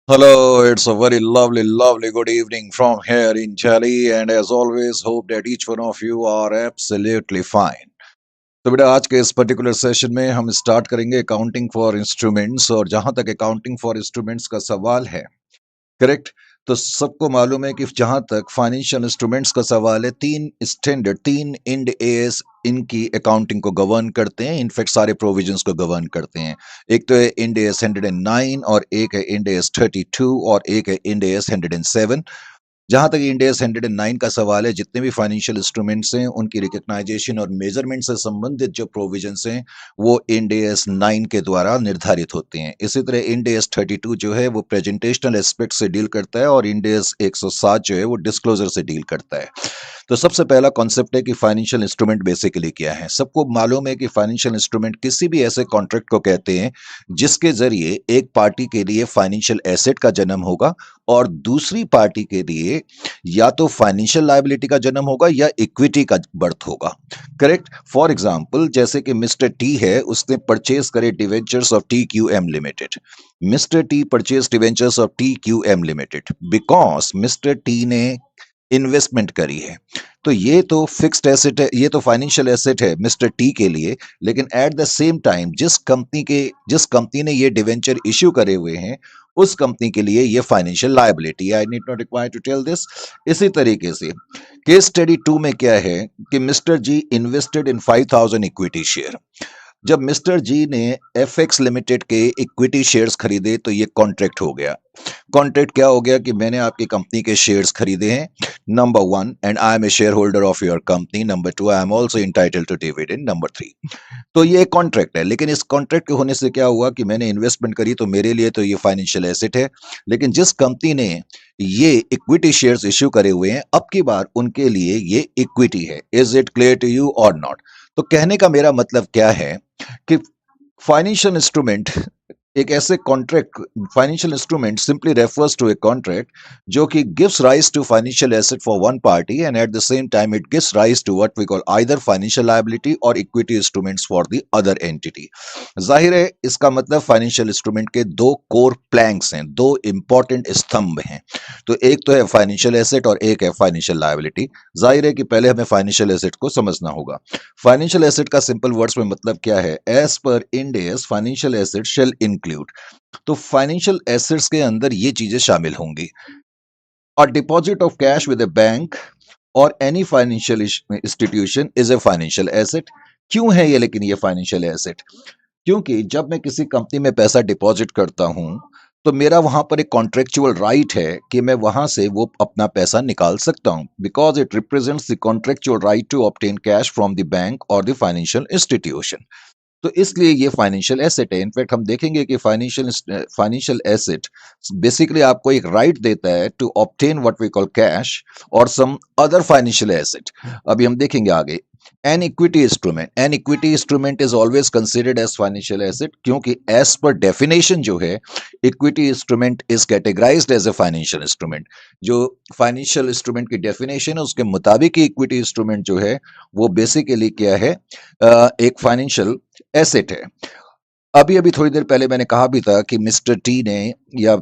Hello, it's a very lovely good evening from here in Delhi, and as always, hope that each one of you are absolutely fine. तो बेटा आज के इस particular session में हम start करेंगे accounting for instruments और जहां तक अकाउंटिंग फॉर इंस्ट्रूमेंट्स का सवाल है, करेक्ट। तो सबको मालूम है कि जहां तक फाइनेंशियल इंस्ट्रूमेंट्स का सवाल है, तीन इंड एएस इनकी अकाउंटिंग को गवर्न करते हैं, इनफैक्ट सारे प्रोविजंस को गवर्न करते हैं। एक तो है इंड एएस 109 और एक है इंड एएस 32 और एक है इंड एएस 107। जहां तक इंड एस 109 का सवाल है, जितने भी फाइनेंशियल इंस्ट्रूमेंट्स हैं उनकी रिकग्नाइजेशन और मेजरमेंट से संबंधित जो प्रोविजंस हैं वो इंड एस 9 के द्वारा निर्धारित होते हैं। इसी तरह इंड एस 32 जो है वो प्रेजेंटेशनल एस्पेक्ट से डील करता है और इंड एस 107 जो है वो डिस्क्लोजर से डील करता है। तो सबसे पहला कॉन्सेप्ट है कि फाइनेंशियल इंस्ट्रूमेंट बेसिकली क्या है। सबको मालूम है कि फाइनेंशियल इंस्ट्रूमेंट किसी भी ऐसे कॉन्ट्रैक्ट को कहते हैं जिसके जरिए एक पार्टी के लिए फाइनेंशियल एसेट का जन्म होगा और दूसरी पार्टी के लिए या तो फाइनेंशियल लायबिलिटी का जन्म होगा या इक्विटी का बर्थ होगा, करेक्ट। फॉर एग्जांपल, जैसे कि मिस्टर टी है, उसने परचेज करे debentures of T Q M limited. Mister T purchase debentures of T Q M limited because mister T ने इन्वेस्टमेंट करी है। तो ये तो फिक्स्ड एसेट है, ये तो फाइनेंशियल एसेट है मिस्टर टी के लिए, लेकिन एट द सेम टाइम जिस कंपनी ने ये डिवेंचर इश्यू करे हुए हैं उस कंपनी के लिए ये financial liability. I need not require to tell this. इसी तरीके से केस स्टडी 2 में क्या है कि mister G invested in 5000 equity share. जब मिस्टर जी ने एफएक्स लिमिटेड के इक्विटी शेयर्स खरीदे तो ये कॉन्ट्रैक्ट हो गया। कॉन्ट्रैक्ट क्या हो गया कि मैंने आपकी कंपनी के शेयर्स खरीदे हैं, number one, and I am a share holder of your company, number two, I am also entitled to dividend, number three. तो ये कॉन्ट्रैक्ट है, लेकिन इस कॉन्ट्रैक्ट के होने से क्या हुआ कि मैंने इन्वेस्टमेंट करी तो मेरे लिए तो ये फाइनेंशियल एसेट है, लेकिन जिस कंपनी ने ये इक्विटी शेयर्स इश्यू करे हुए हैं अब की बार उनके लिए ये इक्विटी है। Is it clear to you और नॉट? तो कहने का मेरा मतलब क्या है कि फाइनेंशियल इंस्ट्रूमेंट एक ऐसे contract, financial instrument simply refers to a contract जो कि gives rise to financial asset for one party and at the same time it gives rise to what we call either financial liability और equity instruments for the other entity. जाहिर है इसका मतलब financial instrument के दो core planks हैं, दो important स्तंभ हैं। तो एक तो है फाइनेंशियल एसेट और एक है फाइनेंशियल लायबिलिटी। जाहिर है कि पहले हमें फाइनेंशियल एसेट को समझना होगा। फाइनेंशियल एसेट का सिंपल वर्ड्स में मतलब क्या है? As per Ind AS financial asset shall include. तो फाइनेंशियल एसेट्स के अंदर ये चीजें शामिल होंगी। A deposit of cash with a bank और any financial institution is a financial asset. क्यों है ये लेकिन ये फाइनेंशियल एसेट? क्योंकि जब मैं किसी कंपनी में पैसा डिपॉजिट करता हूं तो मेरा वहां पर एक कॉन्ट्रेक्चुअल राइट है कि मैं वहां से वो अपना पैसा निकाल सकता हूं, because it represents the contractual right to obtain cash from the bank और द फाइनेंशियल इंस्टीट्यूशन। तो इसलिए ये फाइनेंशियल एसेट है। इनफैक्ट हम देखेंगे कि फाइनेंशियल एसेट बेसिकली आपको एक राइट देता है to obtain what we call cash और सम अदर फाइनेंशियल एसेट। अभी हम देखेंगे आगे। An equity instrument is always considered as financial asset, क्योंकि एज पर डेफिनेशन जो है equity instrument is categorized as a financial instrument. जो फाइनेंशियल इंस्ट्रूमेंट की डेफिनेशन है उसके मुताबिक इक्विटी इंस्ट्रूमेंट जो है वो बेसिकली क्या है, एक फाइनेंशियल एसेट है। अभी अभी थोड़ी देर पहले मैंने कहा भी था कि मिस्टर टी ने या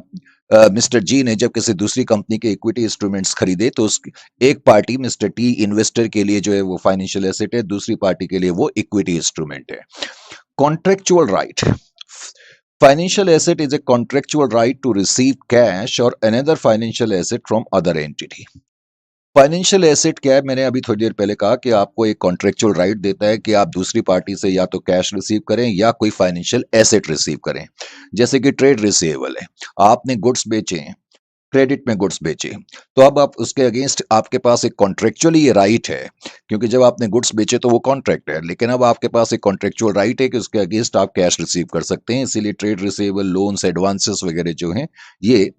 मिस्टर जी ने जब किसी दूसरी कंपनी के इक्विटी इंस्ट्रूमेंट्स खरीदे तो उस एक पार्टी मिस्टर टी इन्वेस्टर के लिए जो है वो फाइनेंशियल एसेट है, दूसरी पार्टी के लिए वो इक्विटी इंस्ट्रूमेंट है। Contractual right. Financial asset is a contractual right to receive cash और another financial asset from other entity. Financial asset क्या है? मैंने अभी थोड़ी देर पहले कहा कि आपको एक कॉन्ट्रेक्चुअल राइट देता है कि आप दूसरी पार्टी से या तो कैश रिसीव करें या कोई फाइनेंशियल एसेट रिसीव करें। जैसे कि ट्रेड रिसीवेबल है, आपने गुड्स बेचे हैं, क्रेडिट में गुड्स बेचे, तो अब आप उसके अगेंस्ट आपके पास एक कॉन्ट्रेक्चुअली ये राइट है, क्योंकि जब आपने गुड्स बेचे तो वो कॉन्ट्रैक्ट है, लेकिन अब आपके पास एक कॉन्ट्रेक्चुअल राइट है कि उसके अगेंस्ट आप कैश रिसीव कर सकते हैं। इसीलिए ट्रेड रिसीवेबल, लोन्स, एडवांसेस वगैरह जो हैं ये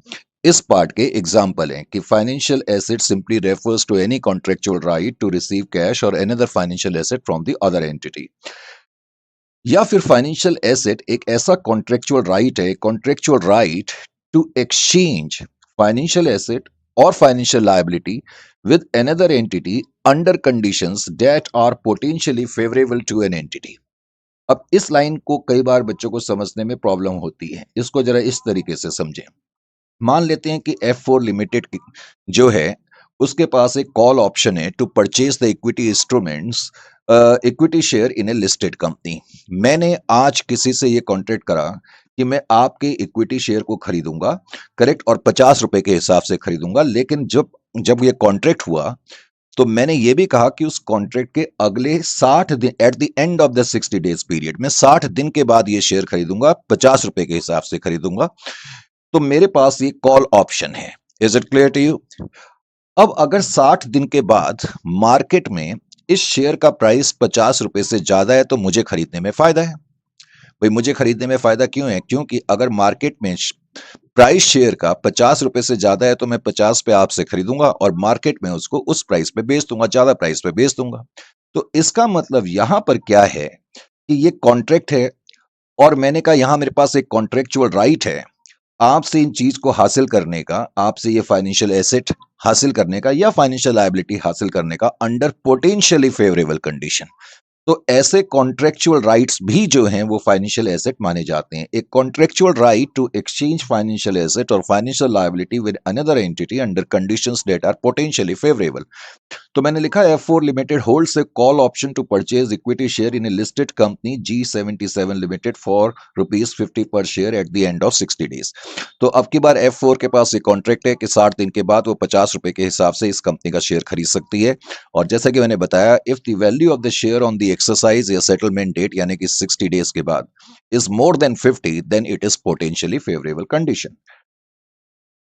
इस पार्ट के एग्जाम्पल हैं कि financial asset simply refers to any contractual right to receive cash और any other financial asset from the other entity. या फिर फाइनेंशियल एसेट एक ऐसा कॉन्ट्रेक्चुअल राइट है, contractual right to exchange financial asset और financial liability with another entity under conditions that are potentially favorable to an entity। अब इस line को कई बार बच्चों को समझने में प्रॉब्लम होती है, इसको जरा इस तरीके से समझें। मान लेते हैं कि F4 लिमिटेड जो है उसके पास एक कॉल ऑप्शन है to purchase the equity instruments, equity share in a listed company. मैंने आज किसी से ये कॉन्ट्रैक्ट करा कि मैं आपके इक्विटी शेयर को खरीदूंगा, करेक्ट, और 50 रुपए के हिसाब से खरीदूंगा। लेकिन जब जब ये कॉन्ट्रैक्ट हुआ तो मैंने ये भी कहा कि उस कॉन्ट्रैक्ट के अगले 60 दिन, eight the end of the 60 days period, मैं 60 दिन के बाद ये शेयर खरीदूंगा, 50 रुपए के हिसाब से खरीदूंगा। तो मेरे पास ये कॉल ऑप्शन है। Is it clear to you? अब अगर 60 दिन के बाद मार्केट में इस शेयर का प्राइस 50 रुपए से ज्यादा है तो मुझे खरीदने में फायदा है। भाई मुझे खरीदने में फायदा क्यों है? क्योंकि अगर मार्केट में प्राइस शेयर का 50 रुपए से ज्यादा है तो मैं 50 पे आपसे खरीदूंगा और मार्केट में उसको उस प्राइस पे बेच दूंगा, ज्यादा प्राइस पे बेच दूंगा। तो इसका मतलब यहां पर क्या है कि ये कॉन्ट्रैक्ट है और मैंने कहा यहां मेरे पास एक कॉन्ट्रेक्चुअल राइट है आपसे इन चीज को हासिल करने का, आपसे ये फाइनेंशियल एसेट हासिल करने का या फाइनेंशियल लायबिलिटी हासिल करने का अंडर पोटेंशियली फेवरेबल कंडीशन। तो ऐसे कॉन्ट्रेक्चुअल राइट्स भी जो हैं वो फाइनेंशियल एसेट माने जाते हैं। एक contractual right to exchange financial asset और financial liability with another entity under conditions that are potentially favourable. तो मैंने लिखा है F4 limited holds a call option to purchase equity share in a listed company G77 limited for ₹50 per share at the end of 60 days. तो अब की बार F4 के पास एक contract है कि 60 दिन के बाद वो 50 रुपए के हिसाब से इस कंपनी का शेयर खरीद सकती है। और जैसा कि मैंने बताया, if the value of the share on the exercise या सेटलमेंट डेट यानी कि 60 डेज के बाद is more than 50, then it is potentially favourable condition.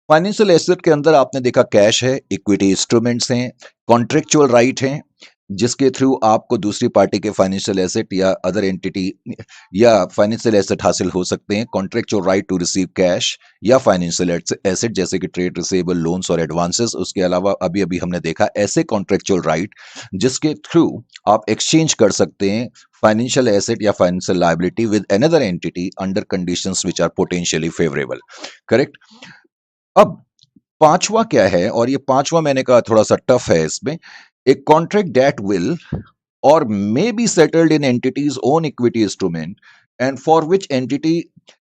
Financial asset के अंदर आपने देखा कैश है, इक्विटी इंस्ट्रूमेंट्स हैं, कॉन्ट्रेक्चुअल राइट हैं जिसके थ्रू आपको दूसरी पार्टी के फाइनेंशियल एसेट या अदर एंटिटी या फाइनेंशियल एसेट हासिल हो सकते हैं। Contractual right to receive cash या फाइनेंशियल एसेट जैसे कि ट्रेड रिसीवेबल, लोन्स और एडवांसेस। उसके अलावा अभी अभी हमने देखा ऐसे कॉन्ट्रेक्चुअल राइट जिसके थ्रू आप एक्सचेंज कर सकते हैं फाइनेंशियल एसेट या financial liability with another entity under conditions which are potentially favourable. Correct. अब पांचवा क्या है, और ये पांचवा मैंने कहा थोड़ा सा टफ है इसमें। ए कॉन्ट्रैक्ट दैट विल और may be settled in entity's own equity instrument and for which entity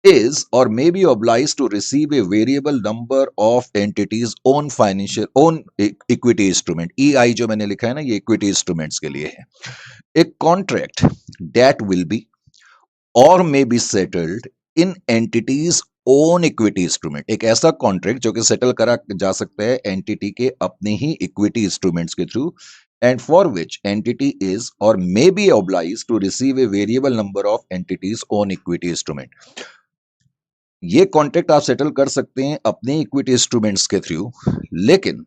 is or may be obliged to receive a variable number of entities own financial own equity instrument। EI जो मैंने लिखा है ना, ये equity instruments के लिए है। A contract that will be और may be settled in entity's own equity instrument. एक ऐसा कॉन्ट्रैक्ट जो कि सेटल करा जा सकता है एंटिटी के अपने ही इक्विटी इंस्ट्रूमेंट्स के through and for which entity is और may be oblige to receive a variable number of entities own equity instrument. ये कॉन्ट्रैक्ट आप सेटल कर सकते हैं अपने इक्विटी इंस्ट्रूमेंट्स के थ्रू, लेकिन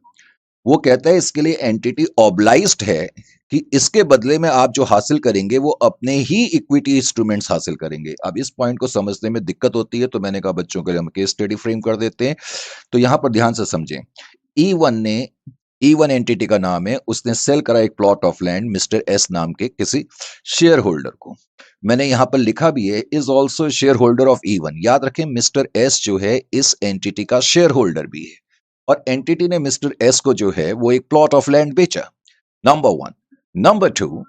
वो कहता है इसके लिए एंटिटी ऑब्लाइज्ड है कि इसके बदले में आप जो हासिल करेंगे वो अपने ही इक्विटी इंस्ट्रूमेंट्स हासिल करेंगे। अब इस पॉइंट को समझने में दिक्कत होती है तो मैंने कहा बच्चों के लिए हम केस स्टडी फ्रेम कर देते हैं। तो यहां पर ध्यान से समझें। ई वन एंटिटी का नाम है, उसने सेल करा एक plot of land mister S नाम के किसी शेयर होल्डर को। मैंने यहां पर लिखा भी है is also share holder of E1। याद रखें मिस्टर एस जो है इस एंटिटी का शेयर होल्डर भी है और एंटिटी ने मिस्टर एस को जो है वो एक प्लॉट ऑफ लैंड बेचा। Number one. नंबर टू,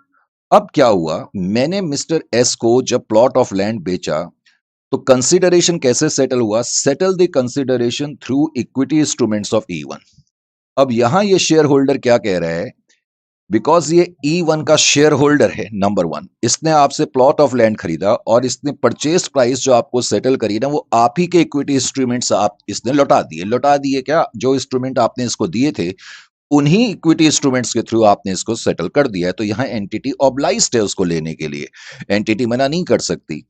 अब क्या हुआ, मैंने मिस्टर एस को जब प्लॉट ऑफ लैंड बेचा तो कंसिडरेशन कैसे सेटल हुआ? Settle the consideration through equity instruments of E1। अब यहां ये शेयर होल्डर क्या कह रहा है, बिकॉज ये E1 का शेयर होल्डर है, नंबर वन, इसने आपसे प्लॉट ऑफ लैंड खरीदा और इसने परचेज प्राइस जो आपको सेटल करी ना वो आप ही के इक्विटी इंस्ट्रूमेंट्स आप इसने लौटा दिए क्या? जो इंस्ट्रूमेंट आपने इसको दिए थे उन्हीं इक्विटी इंस्ट्रूमेंट्स के थ्रू आपने इसको सेटल कर दिया है। तो यहां एंटिटी ऑब्लाइज्ड है उसको लेने के लिए, एंटिटी मना नहीं कर सकती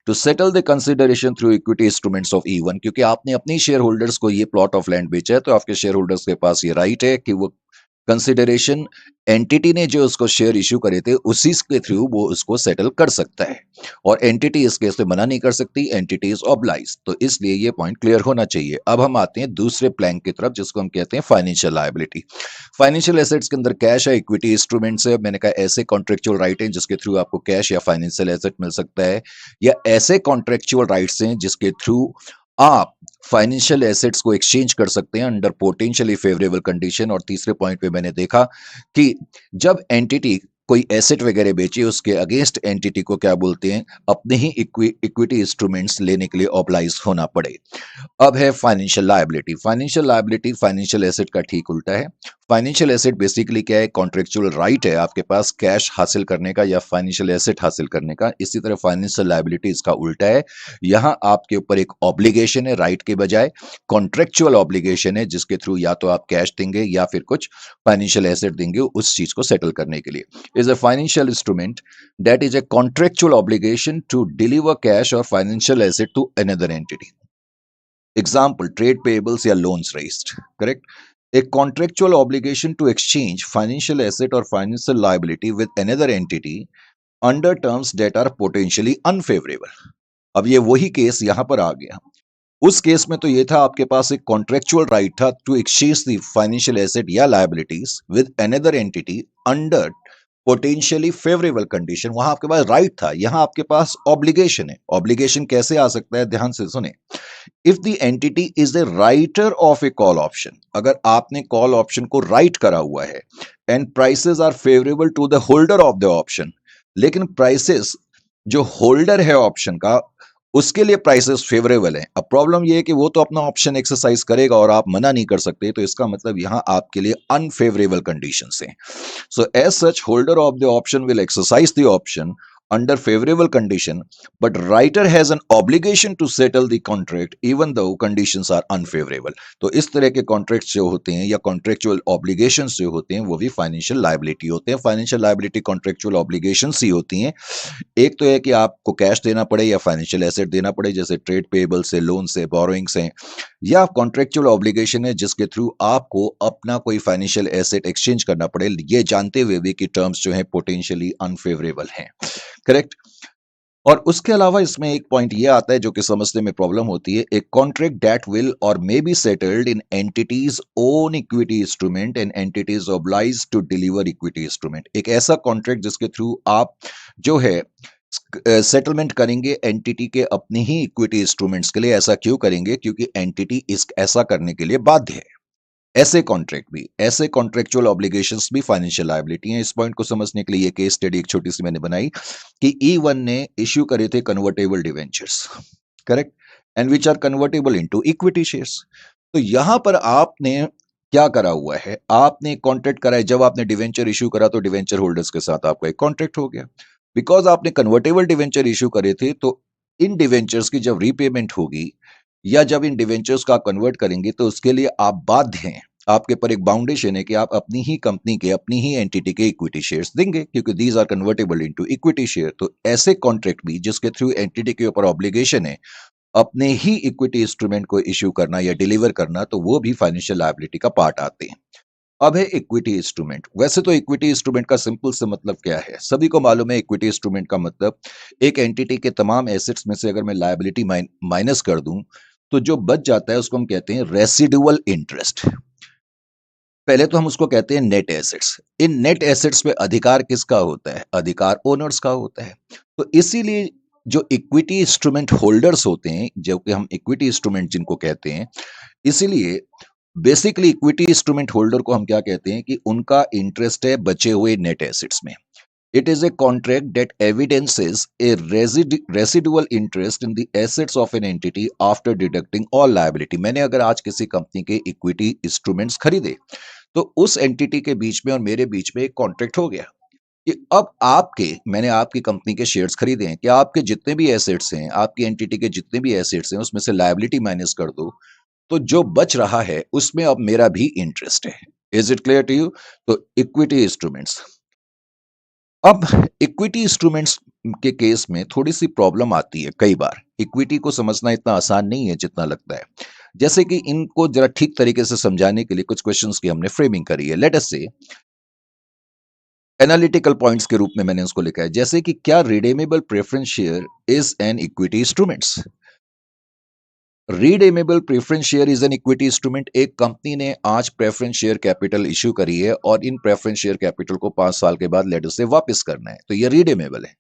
to settle the consideration through equity instruments of E1। क्योंकि आपने अपने शेयर होल्डर्स को ये प्लॉट ऑफ लैंड बेचा है तो आपके शेयर होल्डर्स के पास ये राइट है कि वो कंसिडरेशन एंटिटी ने जो उसको शेयर इश्यू करे थे उसी के थ्रू वो उसको सेटल कर सकता है और एंटिटी इस केस में मना नहीं कर सकती, एंटिटी इज ऑब्लाइज्ड। तो इसलिए ये पॉइंट क्लियर होना चाहिए। अब हम आते हैं दूसरे प्लैंक की तरफ जिसको हम कहते हैं फाइनेंशियल लायबिलिटी। फाइनेंशियल एसेट्स के अंदर कैश है, इक्विटी इंस्ट्रूमेंट्स है। मैंने कहा ऐसे कॉन्ट्रेक्चुअल राइट हैं जिसके थ्रू आपको कैश या फाइनेंशियल एसेट मिल सकता है, या ऐसे कॉन्ट्रेक्चुअल राइट्स हैं जिसके थ्रू आप फाइनेंशियल एसेट्स को एक्सचेंज कर सकते हैं अंडर पोटेंशियली फेवरेबल कंडीशन। और तीसरे पॉइंट पे मैंने देखा कि जब एंटिटी कोई एसेट वगैरह बेची, उसके अगेंस्ट एंटिटी को क्या बोलते हैं, अपने ही इक्विटी इंस्ट्रूमेंट्स लेने के लिए ऑब्लाइज होना पड़े। अब है financial liability. Financial liability financial asset का ठीक उल्टा है। फाइनेंशियल एसेट बेसिकली क्या है, कॉन्ट्रेक्चुअल राइट है आपके पास कैश हासिल करने का या फाइनेंशियल एसेट हासिल करने का। इसी तरह फाइनेंशियल लायबिलिटी इसका उल्टा है। यहां आपके ऊपर एक ऑब्लिगेशन है, राइट के बजाय कॉन्ट्रेक्चुअल ऑब्लिगेशन है, जिसके थ्रू या तो आप कैश देंगे या फिर कुछ फाइनेंशियल एसेट देंगे उस चीज को सेटल करने के लिए। Is a financial instrument that is a contractual obligation to deliver cash or financial asset to another entity. Example, trade payables या loans raised. Correct? A contractual obligation to exchange financial asset or financial liability with another entity under terms that are potentially unfavorable. अब ये वही case यहां पर आ गया। उस case में तो ये था, आपके पास एक कॉन्ट्रेक्चुअल राइट था to exchange the financial asset या liabilities with another entity under potentially favourable condition. वहां आपके पास राइट था, यहां आपके पास ऑब्लिगेशन है। ऑब्लिगेशन कैसे आ सकता है, ध्यान से सुने। If the entity is the writer of a call option, अगर आपने कॉल ऑप्शन को राइट करा हुआ है and prices are favourable to the holder of the option, लेकिन प्राइसेस जो होल्डर है ऑप्शन का उसके लिए प्राइसेस फेवरेबल है। अब प्रॉब्लम ये है कि वो तो अपना ऑप्शन एक्सरसाइज करेगा और आप मना नहीं कर सकते, तो इसका मतलब यहां आपके लिए अनफेवरेबल कंडीशंस हैं। So as such, holder of the option will exercise the option under favorable condition, but writer has an obligation to settle the contract even though conditions are unfavorable. तो इस तरह के कॉन्ट्रैक्ट्स जो होते हैं या contractual obligations जो होते हैं वो भी फाइनेंशियल लायबिलिटी होते हैं। फाइनेंशियल लायबिलिटी कॉन्ट्रेक्चुअल ऑब्लिगेशंस ही होती हैं। एक तो है कि आपको कैश देना पड़े या फाइनेंशियल एसेट देना पड़े, जैसे ट्रेड पेबल से, लोन से, बोरोइंग से, या कॉन्ट्रेक्चुअल ऑब्लिगेशन है जिसके थ्रू आपको अपना कोई फाइनेंशियल एसेट एक्सचेंज करना पड़े, ये जानते हुए भी कि टर्म्स जो है पोटेंशियली अनफेवरेबल हैं। करेक्ट। और उसके अलावा इसमें एक पॉइंट ये आता है जो कि समझने में प्रॉब्लम होती है, एक कॉन्ट्रैक्ट दैट विल और may be settled in entity's own equity instrument and entity's obliged to deliver equity instrument. एक ऐसा कॉन्ट्रैक्ट जिसके थ्रू आप जो है सेटलमेंट करेंगे एंटिटी के अपने ही इक्विटी इंस्ट्रूमेंट्स के लिए। ऐसा क्यों करेंगे, क्योंकि एंटिटी इस ऐसा करने के लिए बाध्य है। ऐसे कॉन्ट्रैक्ट भी, ऐसे कॉन्ट्रेक्चुअल ऑब्लिगेशंस भी फाइनेंशियल लायबिलिटी हैं। इस पॉइंट को समझने के लिए ये केस स्टडी एक छोटी सी मैंने बनाई कि E1 ने इश्यू करे थे convertible debentures, correct, and which are convertible into equity shares. तो यहां पर आपने क्या करा हुआ है, आपने कॉन्ट्रैक्ट करा है। जब आपने डिवेंचर इश्यू करा तो डिवेंचर होल्डर्स के साथ आपका एक कॉन्ट्रैक्ट हो गया। बिकॉज आपने कन्वर्टेबल डिवेंचर इश्यू करे थे, तो इन डिवेंचर्स की जब रीपेमेंट होगी या जब इन डिवेंचर्स का कन्वर्ट करेंगे तो उसके लिए आप बाध्य हैं, आपके पर एक बाउंडेशन है कि आप अपनी ही कंपनी के, अपनी ही एंटिटी के इक्विटी शेयर्स देंगे, क्योंकि these are convertible into equity share. तो ऐसे कॉन्ट्रैक्ट भी जिसके थ्रू एंटिटी के ऊपर ऑब्लिगेशन है अपने ही इक्विटी इंस्ट्रूमेंट को इश्यू करना या डिलीवर करना, तो वो भी फाइनेंशियल लायबिलिटी का पार्ट आते हैं। अब है इक्विटी इंस्ट्रूमेंट। वैसे तो इक्विटी इंस्ट्रूमेंट का सिंपल से मतलब क्या है, सभी को मालूम है। इक्विटी इंस्ट्रूमेंट का मतलब एक एंटिटी के तमाम एसेट्स में से अगर मैं लायबिलिटी माइनस कर दूं तो जो बच जाता है उसको हम कहते हैं रेसिडुअल इंटरेस्ट। पहले तो हम उसको कहते हैं नेट एसेट्स। इन नेट एसेट्स पे अधिकार किसका होता है, अधिकार ओनर्स का होता है। तो इसीलिए जो इक्विटी इंस्ट्रूमेंट होल्डर्स होते हैं, जो कि हम इक्विटी इंस्ट्रूमेंट जिनको कहते हैं, इसीलिए बेसिकली इक्विटी इंस्ट्रूमेंट होल्डर को हम क्या कहते हैं कि उनका इंटरेस्ट है बचे हुए नेट एसेट्स में। It is a contract that evidences A residual interest in the assets of an entity after deducting all liability. मैंने अगर आज किसी कंपनी के इक्विटी इंस्ट्रूमेंट्स खरीदे तो उस एंटिटी के बीच में और मेरे बीच में एक कॉन्ट्रैक्ट हो गया कि अब मैंने आपकी कंपनी के शेयर्स खरीदे हैं कि आपके जितने भी एसेट्स हैं, आपकी एंटिटी के जितने भी एसेट्स हैं, उसमें से लायबिलिटी माइनस कर दो, तो जो बच रहा है उसमें अब मेरा भी इंटरेस्ट है। Is it clear to you? तो इक्विटी इंस्ट्रूमेंट्स। अब इक्विटी इंस्ट्रूमेंट्स के केस में थोड़ी सी प्रॉब्लम आती है। कई बार इक्विटी को समझना इतना आसान नहीं है जितना लगता है। जैसे कि इनको जरा ठीक तरीके से समझाने के लिए कुछ क्वेश्चंस की हमने फ्रेमिंग करी है। लेट अस से एनालिटिकल पॉइंट्स के रूप में मैंने उसको लिखा है, जैसे कि क्या redeemable preference share is an equity instruments. Redeemable preference share is an equity instrument. एक कंपनी ने आज प्रेफरेंस शेयर कैपिटल इश्यू करी है और इन प्रेफरेंस शेयर कैपिटल को 5 साल के बाद लेटर से वापस करना है, तो ये रीडेमेबल है।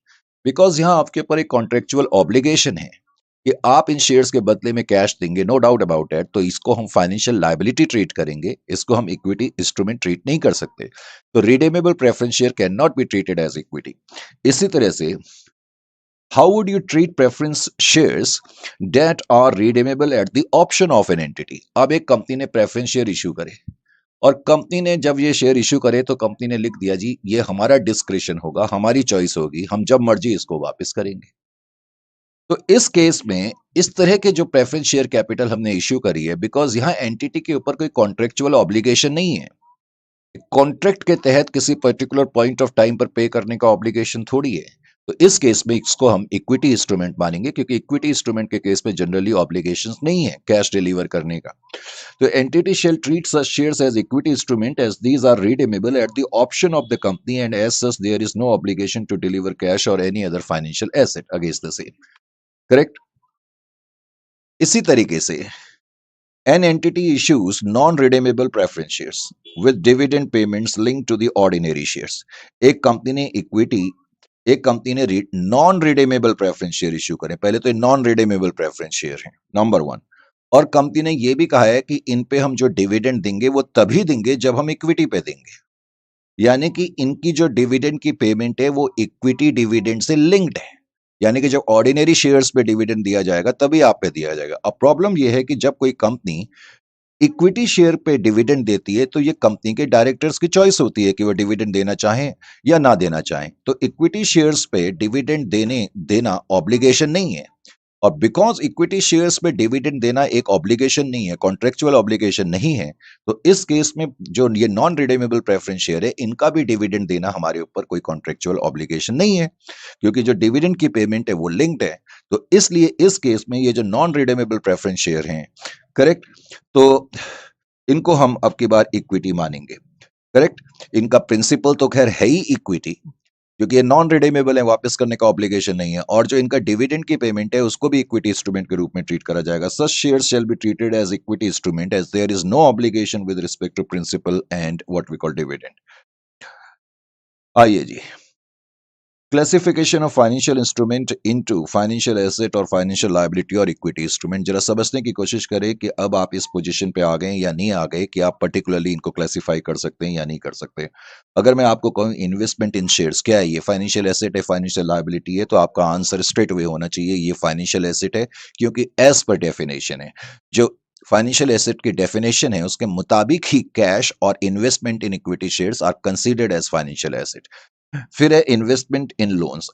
बिकॉज यहां आपके ऊपर एक कॉन्ट्रेक्चुअल ऑब्लिगेशन है कि आप इन शेयर्स के बदले में कैश देंगे, नो डाउट अबाउट इट, तो इसको हम फाइनेंशियल लायबिलिटी ट्रीट करेंगे, इसको हम इक्विटी इंस्ट्रूमेंट ट्रीट नहीं कर सकते। तो redeemable preference share can not be treated as equity. इसी तरह से how would you treat preference shares that are redeemable at the option of an entity. अब एक कंपनी ने प्रेफरेंस शेयर इश्यू करे, और कंपनी ने जब ये शेयर इश्यू करे तो कंपनी ने लिख दिया जी ये हमारा डिस्क्रिशन होगा, हमारी चॉइस होगी, हम जब मर्जी इसको वापस करेंगे। तो इस केस में इस तरह के जो प्रेफरेंस शेयर कैपिटल हमने इश्यू करी है, बिकॉज यहां एंटिटी के ऊपर कोई कॉन्ट्रेक्चुअल ऑब्लिगेशन नहीं है, कॉन्ट्रैक्ट के तहत किसी पर्टिकुलर पॉइंट ऑफ टाइम पर पे करने का ऑब्लिगेशन थोड़ी है। तो इस केस में इसको हम इक्विटी इंस्ट्रूमेंट मानेंगे, क्योंकि इक्विटी इंस्ट्रूमेंट के केस में जनरली ऑब्लिगेशंस नहीं है कैश डिलीवर करने का। तो entity shell treat such shares as equity instrument as these are redeemable at the option of the company, and as such there is no obligation to deliver cash or any other financial asset against the same. Correct? इसी तरीके से an entity issues non-redeemable preference shares with dividend payments linked to the ordinary shares. एक company ने equity एक company ने non redeemable preference share issue करें, पहले तो नॉन रिडेमेबल प्रेफरेंस शेयर है नंबर वन, और कंपनी ने यह भी कहा है कि इन पे हम जो डिविडेंड देंगे वो तभी देंगे जब हम इक्विटी पे देंगे, यानी कि इनकी जो डिविडेंड की पेमेंट है वो इक्विटी डिविडेंड से लिंक्ड है, यानी कि जब ऑर्डिनरी शेयर्स पे डिविडेंड दिया जाएगा तभी आप पे दिया जाएगा। अब प्रॉब्लम यह है कि जब कोई कंपनी इक्विटी शेयर पे डिविडेंड देती है तो ये कंपनी के डायरेक्टर्स की चॉइस होती है कि वो डिविडेंड देना चाहें या ना देना चाहें। तो इक्विटी शेयर्स पे डिविडेंड देना ऑब्लिगेशन नहीं है, और बिकॉज इक्विटी शेयर्स पे डिविडेंड देना एक ऑब्लिगेशन नहीं है, कॉन्ट्रेक्चुअल ऑब्लिगेशन नहीं है, तो इस केस में जो ये नॉन रिडीमेबल प्रेफरेंस शेयर है इनका भी डिविडेंड देना हमारे ऊपर कोई कॉन्ट्रेक्चुअल ऑब्लिगेशन नहीं है, क्योंकि जो डिविडेंड की पेमेंट है वो लिंक्ड है। तो इसलिए इस केस में ये जो नॉन रिडीमेबल प्रेफरेंस शेयर हैं, करेक्ट, तो इनको हम अब की बार इक्विटी मानेंगे। करेक्ट, इनका प्रिंसिपल तो खैर है ही इक्विटी, क्योंकि ये नॉन रिडीमेबल है, वापस करने का ऑब्लिगेशन नहीं है, और जो इनका डिविडेंड की पेमेंट है उसको भी इक्विटी इंस्ट्रूमेंट के रूप में ट्रीट करा जाएगा। Such shares shall be treated as equity instrument as there is no obligation with respect to principal and what we call dividend. आइए जी, classification of financial instrument into financial asset और financial liability और equity instrument. जरा समझने की कोशिश करें कि अब आप इस पोजीशन पे आ गए या नहीं आ गए कि आप पर्टिकुलरली इनको क्लासिफाई कर सकते हैं या नहीं कर सकते। अगर मैं आपको कहूँ इन्वेस्टमेंट इन शेयर्स क्या है, ये फाइनेंशियल एसेट है, फाइनेंशियल लायबिलिटी है, तो आपका आंसर स्ट्रेट वे होना चाहिए ये फाइनेंशियल एसेट है, क्योंकि एज पर डेफिनेशन है, जो फाइनेंशियल एसेट की डेफिनेशन है उसके मुताबिक ही कैश और investment in equity shares are considered as financial asset. फिर है इन्वेस्टमेंट इन लोन्स।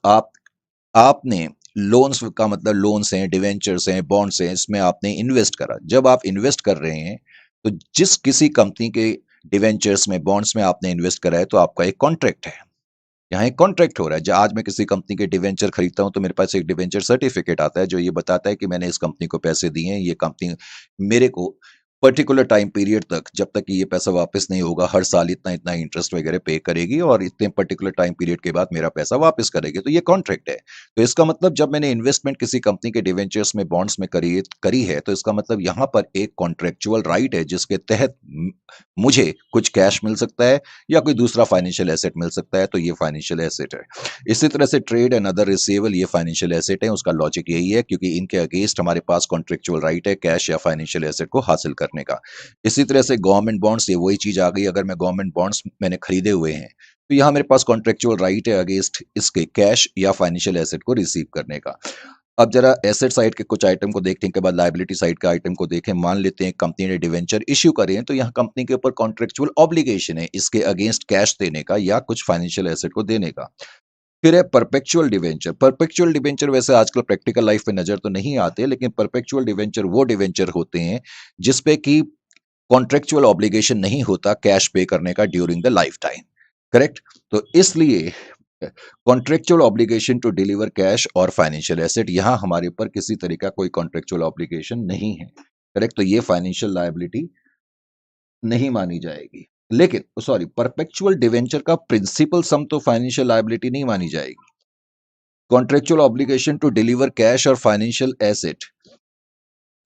आपने लोन्स का मतलब लोन्स हैं, डिवेंचर्स हैं, बॉन्ड्स हैं, इसमें आपने इन्वेस्ट करा। जब आप इन्वेस्ट कर रहे हैं तो जिस किसी कंपनी के डिवेंचर्स में, बॉन्ड्स में आपने इन्वेस्ट करा है तो आपका एक कॉन्ट्रैक्ट है, यहाँ एक कॉन्ट्रैक्ट हो रहा है। जब आज मैं किसी कंपनी के डिवेंचर खरीदता हूं तो मेरे पास एक डिवेंचर सर्टिफिकेट आता है जो ये बताता है कि मैंने इस कंपनी को पैसे दिए हैं, ये कंपनी मेरे को पर्टिकुलर टाइम पीरियड तक, जब तक कि ये पैसा वापस नहीं होगा, हर साल इतना इतना इंटरेस्ट वगैरह पे करेगी और इतने पर्टिकुलर टाइम पीरियड के बाद मेरा पैसा वापस करेगी। तो ये कॉन्ट्रैक्ट है। तो इसका मतलब जब मैंने इन्वेस्टमेंट किसी कंपनी के डिवेंचर्स में, बॉन्ड्स में करी है, तो इसका मतलब यहाँ पर एक कॉन्ट्रेक्चुअल राइट है जिसके तहत मुझे कुछ कैश मिल सकता है या कोई दूसरा फाइनेंशियल एसेट मिल सकता है, तो ये फाइनेंशियल एसेट है। इसी तरह से ट्रेड एंड अदर रिसीवेबल ये फाइनेंशियल एसेट है। उसका लॉजिक यही है क्योंकि इनके अगेंस्ट हमारे पास कॉन्ट्रेक्चुअल राइट है कैश या फाइनेंशियल एसेट को हासिल करने का। इसी तरह से गवर्नमेंट बॉन्ड्स, ये वही चीज आ गई, अगर मैं गवर्नमेंट बॉन्ड्स मैंने खरीदे हुए हैं तो यहाँ मेरे पास कॉन्ट्रेक्चुअल राइट है अगेंस्ट इसके कैश या फाइनेंशियल एसेट को रिसीव करने का। अब जरा एसेट साइड के कुछ आइटम को देखने के बाद लायबिलिटी साइड के आइटम को देखें। मान लेते हैं कंपनी ने डिवेंचर इश्यू करे हैं, तो यहाँ कंपनी के ऊपर कॉन्ट्रेक्चुअल ऑब्लिगेशन है इसके अगेंस्ट कैश देने का या कुछ फाइनेंशियल एसेट को देने का। फिर है परपेचुअल डिवेंचर। परपेचुअल डिवेंचर वैसे आजकल प्रैक्टिकल लाइफ में नजर तो नहीं आते, लेकिन परपेचुअल डिवेंचर वो डिवेंचर होते हैं जिसपे कि कॉन्ट्रेक्चुअल ऑब्लिगेशन नहीं होता कैश पे करने का during the life time. Correct, तो इसलिए contractual obligation to deliver cash और फाइनेंशियल एसेट, यहां हमारे ऊपर किसी तरह का कोई कॉन्ट्रेक्चुअल ऑब्लिगेशन नहीं है। करेक्ट, तो ये फाइनेंशियल लायबिलिटी नहीं मानी जाएगी। लेकिन सॉरी, परपेचुअल डिवेंचर का प्रिंसिपल सम तो फाइनेंशियल लायबिलिटी नहीं मानी जाएगी। Contractual obligation to deliver cash और फाइनेंशियल एसेट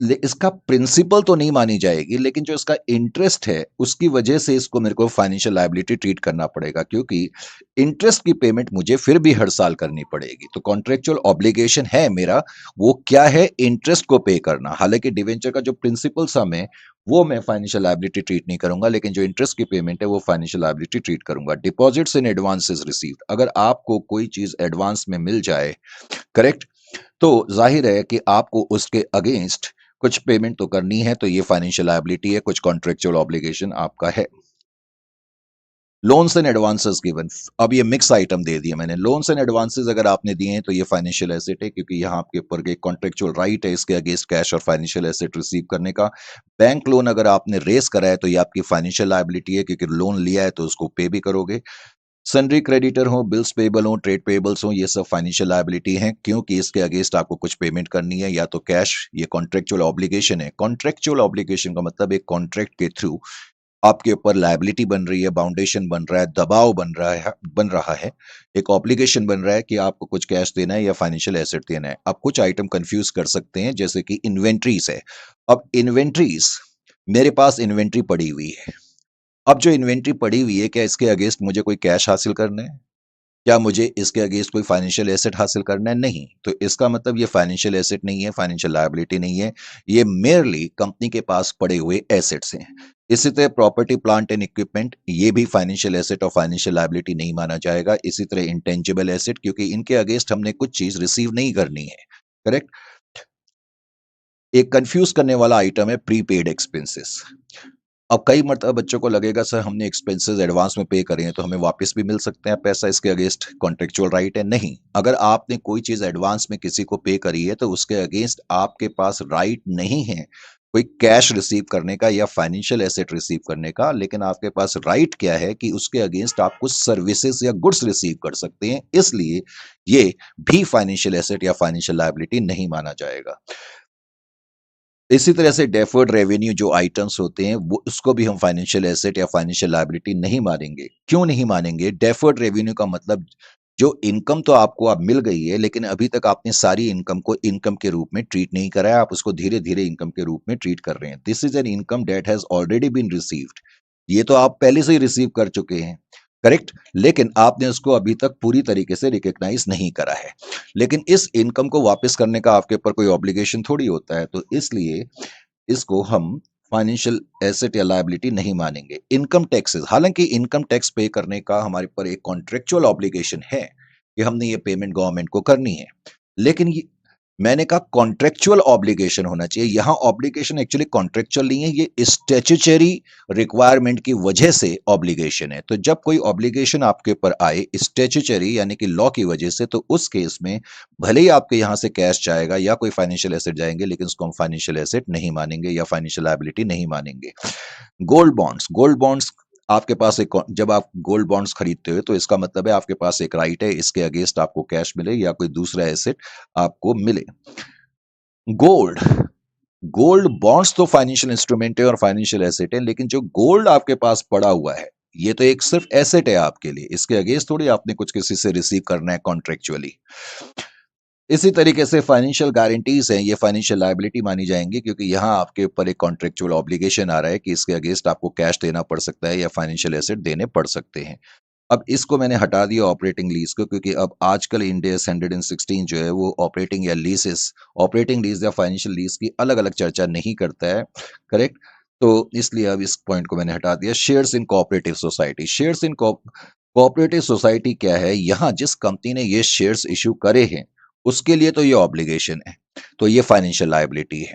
इसका प्रिंसिपल तो नहीं मानी जाएगी, लेकिन जो इसका इंटरेस्ट है उसकी वजह से इसको मेरे को फाइनेंशियल लायबिलिटी ट्रीट करना पड़ेगा, क्योंकि इंटरेस्ट की पेमेंट मुझे फिर भी हर साल करनी पड़ेगी। तो कॉन्ट्रेक्चुअल ऑब्लिगेशन है मेरा, वो क्या है, इंटरेस्ट को पे करना। हालांकि डिवेंचर का जो प्रिंसिपल सम है वो मैं फाइनेंशियल लायबिलिटी ट्रीट नहीं करूंगा, लेकिन जो इंटरेस्ट की पेमेंट है वो फाइनेंशियल लायबिलिटी ट्रीट करूंगा। डिपॉजिट्स इन एडवांसेस रिसीव्ड, अगर आपको कोई चीज एडवांस में मिल जाए, करेक्ट, तो जाहिर है कि आपको उसके अगेंस्ट कुछ पेमेंट तो करनी है, तो ये फाइनेंशियल लायबिलिटी है, कुछ कॉन्ट्रेक्चुअल ऑब्लिगेशन आपका है। लोन्स एंड एडवांसेस गिवन, अब ये मिक्स आइटम दे दिया मैंने। लोन्स एंड एडवांसेस अगर आपने दिए हैं तो ये फाइनेंशियल एसेट है, क्योंकि यहाँ आपके ऊपर एक कॉन्ट्रेक्चुअल राइट है इसके अगेंस्ट कैश और फाइनेंशियल एसेट रिसीव करने का। बैंक लोन अगर आपने रेस करा है तो ये आपकी फाइनेंशियल लायबिलिटी है, क्योंकि लोन लिया है तो उसको पे भी करोगे। सन्ड्री क्रेडिटर हो, बिल्स पेबल हो, ट्रेड पेबल्स हो, ये सब फाइनेंशियल लायबिलिटी हैं, क्योंकि इसके अगेंस्ट आपको कुछ पेमेंट करनी है, या तो कैश। ये कॉन्ट्रेक्चुअल ऑब्लिगेशन है। कॉन्ट्रेक्चुअल ऑब्लिगेशन का मतलब एक कॉन्ट्रैक्ट के थ्रू आपके ऊपर लायबिलिटी बन रही है, बाउंडेशन बन रहा है, दबाव बन रहा है, एक ऑब्लिगेशन बन रहा है कि आपको कुछ कैश देना है या फाइनेंशियल एसेट देना है। अब कुछ आइटम कंफ्यूज कर सकते हैं, जैसे कि इन्वेंट्रीज है। अब इन्वेंट्रीज, मेरे पास इन्वेंट्री पड़ी हुई है। अब जो इन्वेंट्री पड़ी हुई है, क्या इसके अगेंस्ट मुझे कोई कैश हासिल करना है? क्या मुझे इसके अगेंस्ट कोई फाइनेंशियल एसेट हासिल करना है? नहीं। तो इसका मतलब ये फाइनेंशियल एसेट नहीं है, फाइनेंशियल लायबिलिटी नहीं है, ये मेयरली कंपनी के पास पड़े हुए एसेट्स हैं। इसी तरह प्रॉपर्टी प्लांट एंड इक्विपमेंट, ये भी फाइनेंशियल एसेट और फाइनेंशियल लायबिलिटी नहीं माना जाएगा। इसी तरह इंटेंजिबल एसेट, क्योंकि इनके अगेंस्ट हमने कुछ चीज रिसीव नहीं करनी है, करेक्ट। एक कंफ्यूज करने वाला आइटम है प्रीपेड एक्सपेंसेस। अब कई मरतबा बच्चों को लगेगा सर हमने एक्सपेंसेस एडवांस में पे करे हैं तो हमें वापस भी मिल सकते हैं पैसा, इसके अगेंस्ट कॉन्ट्रेक्चुअल राइट है? नहीं। अगर आपने कोई चीज एडवांस में किसी को पे करी है तो उसके अगेंस्ट आपके पास राइट नहीं है कोई कैश रिसीव करने का या फाइनेंशियल एसेट रिसीव करने का, लेकिन आपके पास राइट क्या है कि उसके अगेंस्ट आप कुछ सर्विसेज या गुड्स रिसीव कर सकते हैं। इसलिए ये भी फाइनेंशियल एसेट या फाइनेंशियल लायबिलिटी नहीं माना जाएगा। इसी तरह से डेफर्ड रेवेन्यू जो आइटम्स होते हैं वो, उसको भी हम फाइनेंशियल एसेट या फाइनेंशियल लायबिलिटी नहीं मानेंगे। क्यों नहीं मानेंगे? डेफर्ड रेवेन्यू का मतलब जो इनकम तो आपको अब मिल गई है, लेकिन अभी तक आपने सारी इनकम को इनकम के रूप में ट्रीट नहीं करा है, आप उसको धीरे धीरे इनकम के रूप में ट्रीट कर रहे हैं। This is an income that has already been received, ये तो आप पहले से ही रिसीव कर चुके हैं, करेक्ट, लेकिन आपने उसको अभी तक पूरी तरीके से रिकॉग्नाइज नहीं करा है। लेकिन इस इनकम को वापस करने का आपके ऊपर कोई ऑब्लिगेशन थोड़ी होता है, तो इसलिए इसको हम फाइनेंशियल एसेट या लायबिलिटी नहीं मानेंगे। इनकम टैक्सेस, हालांकि इनकम टैक्स पे करने का हमारे पर एक कॉन्ट्रेक्चुअल ऑब्लिगेशन है कि हमने ये पेमेंट गवर्नमेंट को करनी है, लेकिन ये मैंने कहा कॉन्ट्रेक्चुअल ऑब्लिगेशन होना चाहिए। यहां ऑब्लिगेशन एक्चुअली कॉन्ट्रेक्चुअल नहीं है, ये स्टैट्यूटरी रिक्वायरमेंट की वजह से ऑब्लिगेशन है। तो जब कोई ऑब्लिगेशन आपके ऊपर आए स्टैट्यूटरी यानी कि लॉ की वजह से, तो उस केस में भले ही आपके यहां से कैश जाएगा या कोई फाइनेंशियल एसेट जाएंगे, लेकिन उसको हम फाइनेंशियल एसेट नहीं मानेंगे या फाइनेंशियल लायबिलिटी नहीं मानेंगे। गोल्ड बॉन्ड्स, गोल्ड बॉन्ड्स आपके पास एक, जब आप गोल्ड बॉन्ड्स खरीदते हो तो इसका मतलब है आपके पास एक राइट है, इसके अगेंस्ट आपको कैश मिले या कोई दूसरा एसेट आपको मिले। गोल्ड, गोल्ड बॉन्ड्स तो फाइनेंशियल इंस्ट्रूमेंट है और फाइनेंशियल एसेट है, लेकिन जो गोल्ड आपके पास पड़ा हुआ है ये तो एक सिर्फ एसेट है आपके लिए, इसके अगेंस्ट थोड़ी आपने कुछ किसी से रिसीव करना है कॉन्ट्रेक्चुअली। इसी तरीके से फाइनेंशियल गारंटीज हैं, ये फाइनेंशियल लायबिलिटी मानी जाएंगी, क्योंकि यहाँ आपके ऊपर एक कॉन्ट्रेक्चुअल ऑब्लिगेशन आ रहा है कि इसके अगेंस्ट आपको कैश देना पड़ सकता है या फाइनेंशियल एसेट देने पड़ सकते हैं। अब इसको मैंने हटा दिया ऑपरेटिंग लीज को, क्योंकि अब आजकल इंडिया 116 जो है वो ऑपरेटिंग या लीजेस, ऑपरेटिंग लीज या फाइनेंशियल लीज की अलग अलग चर्चा नहीं करता है, करेक्ट। तो इसलिए अब इस पॉइंट को मैंने हटा दिया। Shares in cooperative society, shares in cooperative society क्या है? यहाँ जिस कंपनी ने ये शेयर्स इशू करे हैं उसके लिए तो ये ऑब्लिगेशन है, तो ये फाइनेंशियल लायबिलिटी है।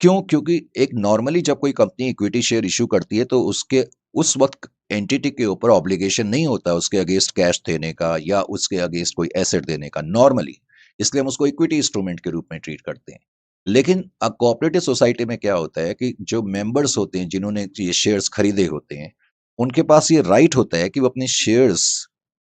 क्यों? क्योंकि एक नॉर्मली जब कोई कंपनी इक्विटी शेयर इशू करती है तो उसके उस वक्त एंटिटी के ऊपर ऑब्लिगेशन नहीं होता उसके अगेंस्ट कैश देने का या उसके अगेंस्ट कोई एसेट देने का नॉर्मली, इसलिए हम उसको इक्विटी इंस्ट्रूमेंट के रूप में ट्रीट करते हैं। लेकिन कोऑपरेटिव सोसाइटी में क्या होता है कि जो मेंबर्स होते हैं जिन्होंने ये शेयर्स खरीदे होते हैं, उनके पास ये राइट होता है कि वो अपने शेयर्स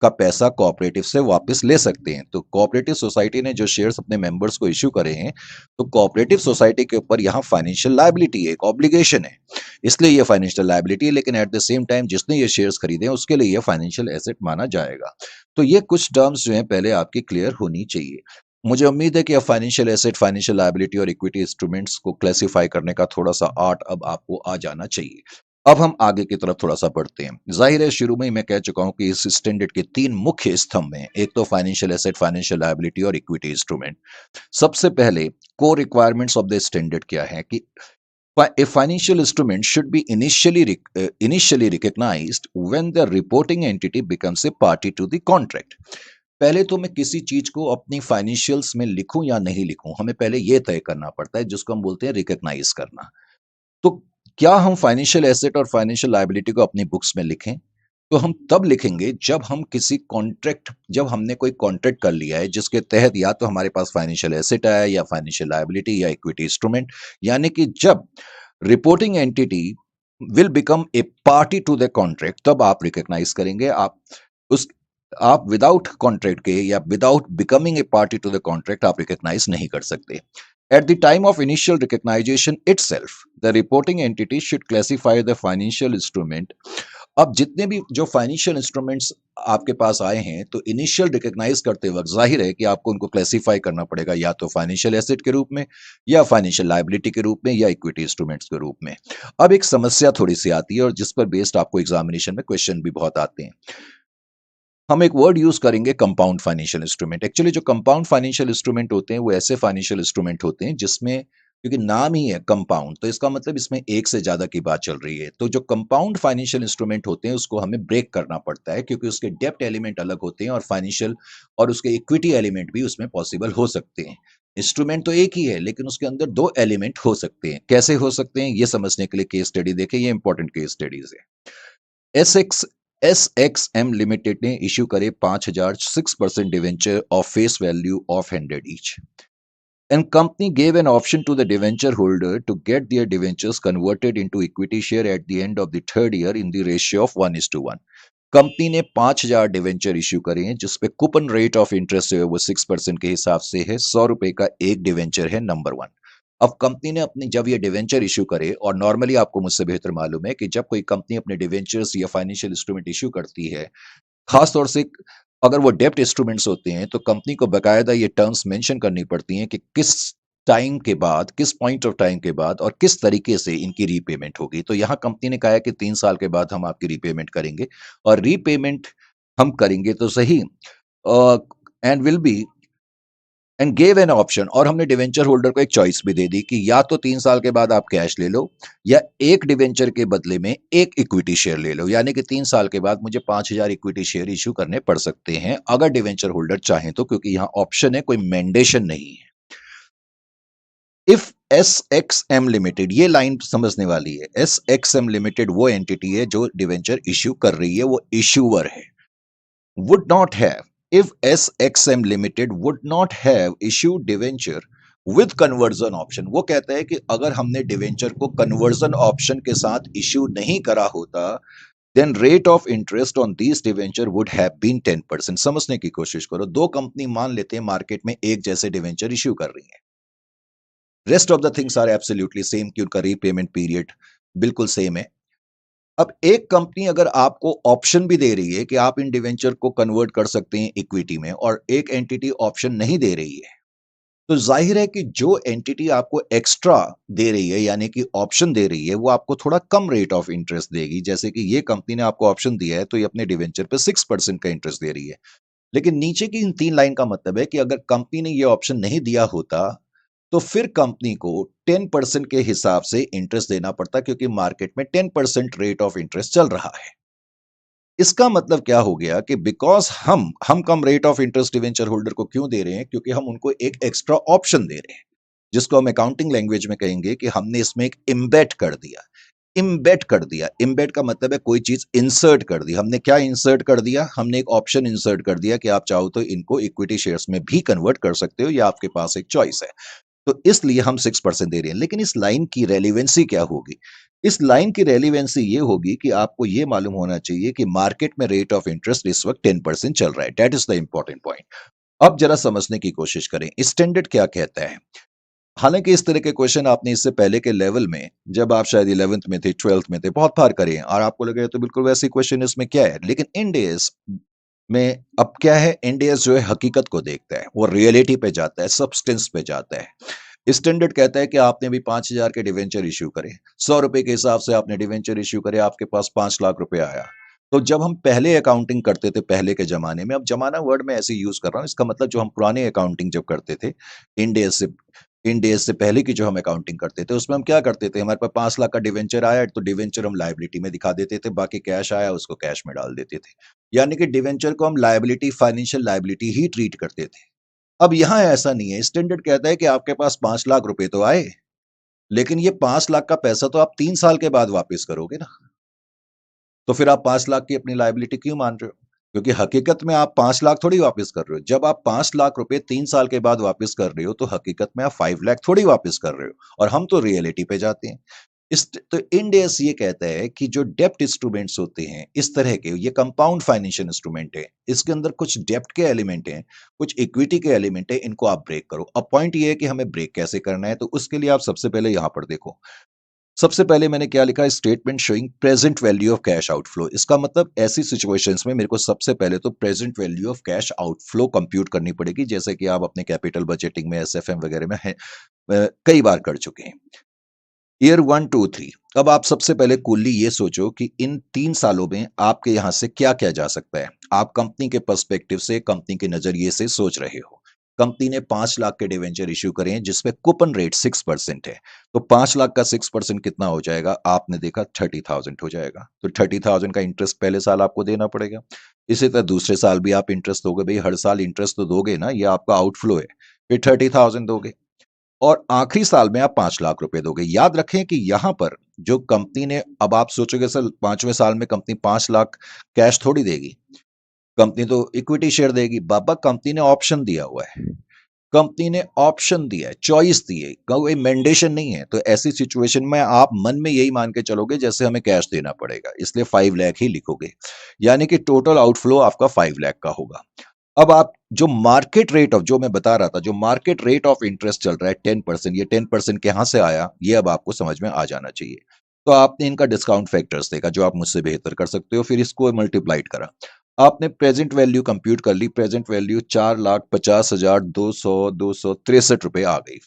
का पैसा कोऑपरेटिव से वापस ले सकते हैं। तो कोऑपरेटिव सोसाइटी ने जो शेयर्स अपने मेंबर्स को इश्यू करे हैं, तो कोऑपरेटिव सोसाइटी के ऊपर यहाँ फाइनेंशियल लायबिलिटी है, एक ऑब्लिगेशन है, इसलिए ये फाइनेंशियल लायबिलिटी है। लेकिन एट द सेम टाइम जिसने ये शेयर्स खरीदे हैं उसके लिए ये फाइनेंशियल एसेट माना जाएगा। तो ये कुछ टर्म्स जो हैं पहले आपकी क्लियर होनी चाहिए। मुझे उम्मीद है कि अब फाइनेंशियल एसेट, फाइनेंशियल लायबिलिटी और इक्विटी इंस्ट्रूमेंट्स को क्लासिफाई करने का थोड़ा-सा आर्ट अब आपको आ जाना चाहिए। अब हम आगे की तरफ थोड़ा-सा बढ़ते हैं। ज़ाहिर है शुरू में ही मैं कह चुका हूँ कि इस स्टैंडर्ड के 3 मुख्य स्तंभ हैं। एक तो फाइनेंशियल एसेट, फाइनेंशियल लायबिलिटी और इक्विटी इंस्ट्रूमेंट। सबसे पहले core requirements of the standard क्या है कि a financial instrument should be initially recognized when the reporting entity becomes a party to the contract. पहले तो मैं किसी चीज को अपनी फाइनेंशियल्स में लिखूं या नहीं लिखूं, हमें पहले यह तय करना पड़ता है, जिसको हम बोलते हैं रिकॉग्नाइज करना। तो क्या हम फाइनेंशियल एसेट और फाइनेंशियल लायबिलिटी को अपनी बुक्स में लिखें? तो हम तब लिखेंगे जब हम किसी कॉन्ट्रैक्ट जब हमने कोई कॉन्ट्रैक्ट कर लिया है जिसके तहत या तो हमारे पास फाइनेंशियल एसेट है या फाइनेंशियल लायबिलिटी या इक्विटी इंस्ट्रूमेंट, यानी कि जब reporting entity will become a party to the contract, तब आप रिकॉग्नाइज करेंगे। उस आप विदाउट कॉन्ट्रैक्ट के या without becoming a party to the contract आप रिकॉग्नाइज नहीं कर सकते। At the time of initial recognition itself, the reporting entity should classify the financial instrument. अब जितने भी जो फाइनेंशियल इंस्ट्रूमेंट्स आपके पास आए हैं, तो इनिशियल रिकॉग्नाइज करते वक्त जाहिर है कि आपको उनको क्लासिफाई करना पड़ेगा, या तो फाइनेंशियल एसेट के रूप में, या फाइनेंशियल लायबिलिटी के रूप में, या इक्विटी इंस्ट्रूमेंट्स के रूप में। अब एक समस्या थोड़ी सी आती है और जिस पर बेस्ड आपको एग्जामिनेशन में क्वेश्चन भी बहुत आते हैं। हम एक वर्ड यूज करेंगे कंपाउंड फाइनेंशियल इंस्ट्रूमेंट। एक्चुअली जो कंपाउंड फाइनेंशियल इंस्ट्रूमेंट होते हैं वो ऐसे फाइनेंशियल इंस्ट्रूमेंट होते हैं जिसमें, क्योंकि नाम ही है कंपाउंड, तो इसका मतलब इसमें एक से ज्यादा की बात चल रही है। तो जो कंपाउंड फाइनेंशियल इंस्ट्रूमेंट होते हैं उसको हमें ब्रेक करना पड़ता है, क्योंकि उसके डेप्ट एलिमेंट अलग होते हैं और फाइनेंशियल और उसके इक्विटी एलिमेंट भी उसमें पॉसिबल हो सकते हैं। इंस्ट्रूमेंट तो एक ही है लेकिन उसके अंदर दो एलिमेंट हो सकते हैं। कैसे हो सकते हैं ये समझने के लिए केस स्टडी देखें, ये इंपॉर्टेंट केस स्टडीज है। एसएक्सएम लिमिटेड ने इश्यू करे 5,000 6% debenture of face value of 100 each, and company gave an option to the debenture holder to get their debentures converted into equity share at the end of the third year in the ratio of 1:1। Company ने 5,000 debenture issue करे हैं जिसपे coupon rate of interest है वो 6% के हिसाब से है। 100 रुपए का एक डिवेंचर है, नंबर वन। अब कंपनी ने अपनी जब ये डिवेंचर इश्यू करे, और नॉर्मली आपको मुझसे बेहतर मालूम है कि जब कोई कंपनी अपने डिवेंचर्स या फाइनेंशियल इंस्ट्रूमेंट इश्यू करती है, खास तौर से अगर वो डेप्ट इंस्ट्रूमेंट्स होते हैं, तो कंपनी को बकायदा ये टर्म्स मेंशन करनी पड़ती हैं कि किस टाइम के बाद, किस पॉइंट ऑफ टाइम के बाद और किस तरीके से इनकी रीपेमेंट होगी। तो यहाँ कंपनी ने कहा है कि 3 साल के बाद हम आपकी रीपेमेंट करेंगे, और रीपेमेंट हम करेंगे तो सही, and will be and gave an option, और हमने डिवेंचर होल्डर को एक चॉइस भी दे दी कि या तो 3 साल के बाद आप कैश ले लो, या एक डिवेंचर के बदले में एक इक्विटी शेयर ले लो। यानी कि 3 साल के बाद मुझे 5,000 इक्विटी शेयर इश्यू करने पड़ सकते हैं अगर डिवेंचर होल्डर चाहें तो, क्योंकि यहाँ ऑप्शन है, कोई मैंडेशन नहीं है। If S X M limited, ये लाइन समझने वाली है, एस एक्स एम लिमिटेड वो एंटिटी है जो डिवेंचर इश्यू कर रही है, वो इश्यूअर है। would not have, if SXM Limited would not have issued debenture with conversion option, वो कहता है कि अगर हमने डिवेंचर को कन्वर्जन ऑप्शन के साथ इश्यू नहीं करा होता, then rate of interest on these debenture would have been 10%। समझने की कोशिश करो, दो कंपनी मान लेते हैं मार्केट में एक जैसे डिवेंचर इश्यू कर रही हैं, rest of the things are absolutely same, कि उनका रीपेमेंट पीरियड बिल्कुल सेम है। अब एक कंपनी अगर आपको ऑप्शन भी दे रही है कि आप इन डिवेंचर को कन्वर्ट कर सकते हैं इक्विटी में, और एक एंटिटी ऑप्शन नहीं दे रही है, तो जाहिर है कि जो एंटिटी आपको एक्स्ट्रा दे रही है, यानी कि ऑप्शन दे रही है, वो आपको थोड़ा कम रेट ऑफ इंटरेस्ट देगी। जैसे कि ये कंपनी ने आपको ऑप्शन दिया है तो ये अपने डिवेंचर पे 6% का इंटरेस्ट दे रही है। लेकिन नीचे की इन 3 लाइन का मतलब है कि अगर कंपनी ने ये ऑप्शन नहीं दिया होता तो फिर कंपनी को 10% के हिसाब से इंटरेस्ट देना पड़ता, क्योंकि मार्केट में 10% रेट ऑफ इंटरेस्ट चल रहा है। इसका मतलब क्या हो गया कि बिकॉज हम कम rate of interest debenture holder को क्यों दे रहे हैं, क्योंकि हम उनको एक एक्स्ट्रा ऑप्शन दे रहे हैं, जिसको हम अकाउंटिंग लैंग्वेज में कहेंगे कि हमने इसमें एक इम्बेड कर दिया। इम्बेड कर दिया, इम्बेड का मतलब है कोई चीज इंसर्ट कर दी। हमने क्या इंसर्ट कर दिया, हमने एक ऑप्शन इंसर्ट कर दिया कि आप चाहो तो इनको इक्विटी शेयर्स में भी कन्वर्ट कर सकते हो, या आपके पास एक चॉइस है। तो इसलिए हम 6% दे रहे हैं। लेकिन इस लाइन की रेलिवेंसी क्या होगी? इस लाइन की रेलिवेंसी ये होगी कि आपको ये मालूम होना चाहिए कि मार्केट में रेट ऑफ इंटरेस्ट इस वक्त 10% चल रहा है। That is the important point. अब जरा समझने की कोशिश करें स्टैंडर्ड क्या कहता है। हालांकि इस तरह के क्वेश्चन आपने इससे पहले के लेवल में, जब आप शायद 11th में थे, 12th में थे, बहुत बार करे हैं, और आपको लगे तो बिल्कुल वैसे क्वेश्चन इसमें क्या है। लेकिन इंड इज में अब क्या है, इंडियस जो है हकीकत को देखता है, वो रियलिटी पे जाता है, सब्सटेंस पे जाता है। स्टैंडर्ड कहता है कि आपने भी 5,000 के डिवेंचर इश्यू करे, 100 रुपए के हिसाब से आपने डिवेंचर इश्यू करे, आपके पास 5 लाख रुपए आया। तो जब हम पहले अकाउंटिंग करते थे पहले के जमाने में, अब जमाना वर्ड में ऐसे यूज कर रहा हूँ, इसका मतलब जो हम पुराने अकाउंटिंग जब करते थे, इंडियस से इंडियस से पहले की जो हम अकाउंटिंग करते थे, उसमें हम क्या करते थे, हमारे पास 5 लाख का डिवेंचर आया तो डिवेंचर हम लायबिलिटी में दिखा देते थे, बाकी कैश आया उसको कैश में डाल देते थे। यानी कि डिवेंचर को हम लायबिलिटी, फाइनेंशियल लायबिलिटी ही ट्रीट करते थे। अब यहां ऐसा नहीं है, स्टैंडर्ड कहता है कि आपके पास 5 लाख रुपए तो आए, लेकिन ये 5 लाख का पैसा तो आप 3 साल के बाद वापस करोगे ना। तो फिर आप 5 लाख की अपनी लायबिलिटी क्यों मान रहे हो? क्योंकि हकीकत में आप 5 लाख थोड़ी वापस कर रहे हो। जब आप 5 लाख रुपए 3 साल के बाद वापस कर रहे हो, तो हकीकत में आप 5 लाख थोड़ी वापस कर रहे हो, और हम तो रियलिटी पे जाते हैं। तो इंडेस ये कहता है कि जो डेप्ट इंस्ट्रूमेंट्स होते हैं इस तरह के, ये कंपाउंड फाइनेंशियल इंस्ट्रूमेंट है, इसके अंदर कुछ डेप्ट के एलिमेंट हैं, कुछ इक्विटी के एलिमेंट है, इनको आप ब्रेक करो। अब पॉइंट ये है कि हमें ब्रेक कैसे करना है, तो उसके लिए आप सबसे पहले यहां पर देखो। सबसे पहले मैंने क्या लिखा है, statement showing present value of cash outflow. इसका मतलब ऐसी सिचुएशंस में मेरे को सबसे पहले तो present value of cash outflow compute करनी पड़ेगी, जैसे कि आप अपने कैपिटल बजटिंग में, एसएफएम वगैरह में है, कई बार कर चुके हैं। ईयर 1, 2, 3। अब आप सबसे पहले कूलली ये सोचो कि इन 3 सालों में आपके यहां से क्या किया जा सकता है। आप कंपनी के पर्सपेक्टिव से, कंपनी के नजरिए से सोच रहे हो। कंपनी ने 5 लाख के डिवेंचर इश्यू करे हैं, जिसपे कूपन रेट 6% है। तो 5 लाख का 6% कितना हो जाएगा, आपने देखा 30,000 हो जाएगा। तो 30,000 का इंटरेस्ट पहले साल आपको देना पड़ेगा। इसी तरह दूसरे साल भी आप इंटरेस्ट दोगे, भाई हर साल इंटरेस्ट तो दोगे ना, ये आपका आउटफ्लो है। फिर 30,000 दोगे, और आखिरी साल में आप 5 लाख रुपए दोगे। याद रखें कि यहां पर जो कंपनी ने, अब आप सोचोगे सर 5वें साल में कंपनी 5 लाख कैश थोड़ी देगी, कंपनी तो इक्विटी शेयर देगी। बाबा, कंपनी ने ऑप्शन दिया हुआ है, कंपनी ने ऑप्शन दिया है, चॉइस दी है, कोई मैंडेशन नहीं है। तो ऐसी सिचुएशन में आप मन में यही मान के चलोगे जैसे हमें कैश देना पड़ेगा, इसलिए 5 लाख ही लिखोगे। यानी कि टोटल आउटफ्लो आपका 5 लाख का होगा। अब आप जो मार्केट रेट ऑफ, जो मैं बता रहा था, जो मार्केट रेट ऑफ इंटरेस्ट चल रहा है 10%, ये 10% कहां से आया, ये अब आपको समझ में आ जाना चाहिए। तो आपने इनका डिस्काउंट फैक्टर्स देखा, जो आप मुझसे बेहतर कर सकते हो, फिर इसको मल्टीप्लाइड करा, आपने प्रेजेंट वैल्यू कंप्यूट कर ली। प्रेजेंट वैल्यू 4,50,263 रुपए आ गई,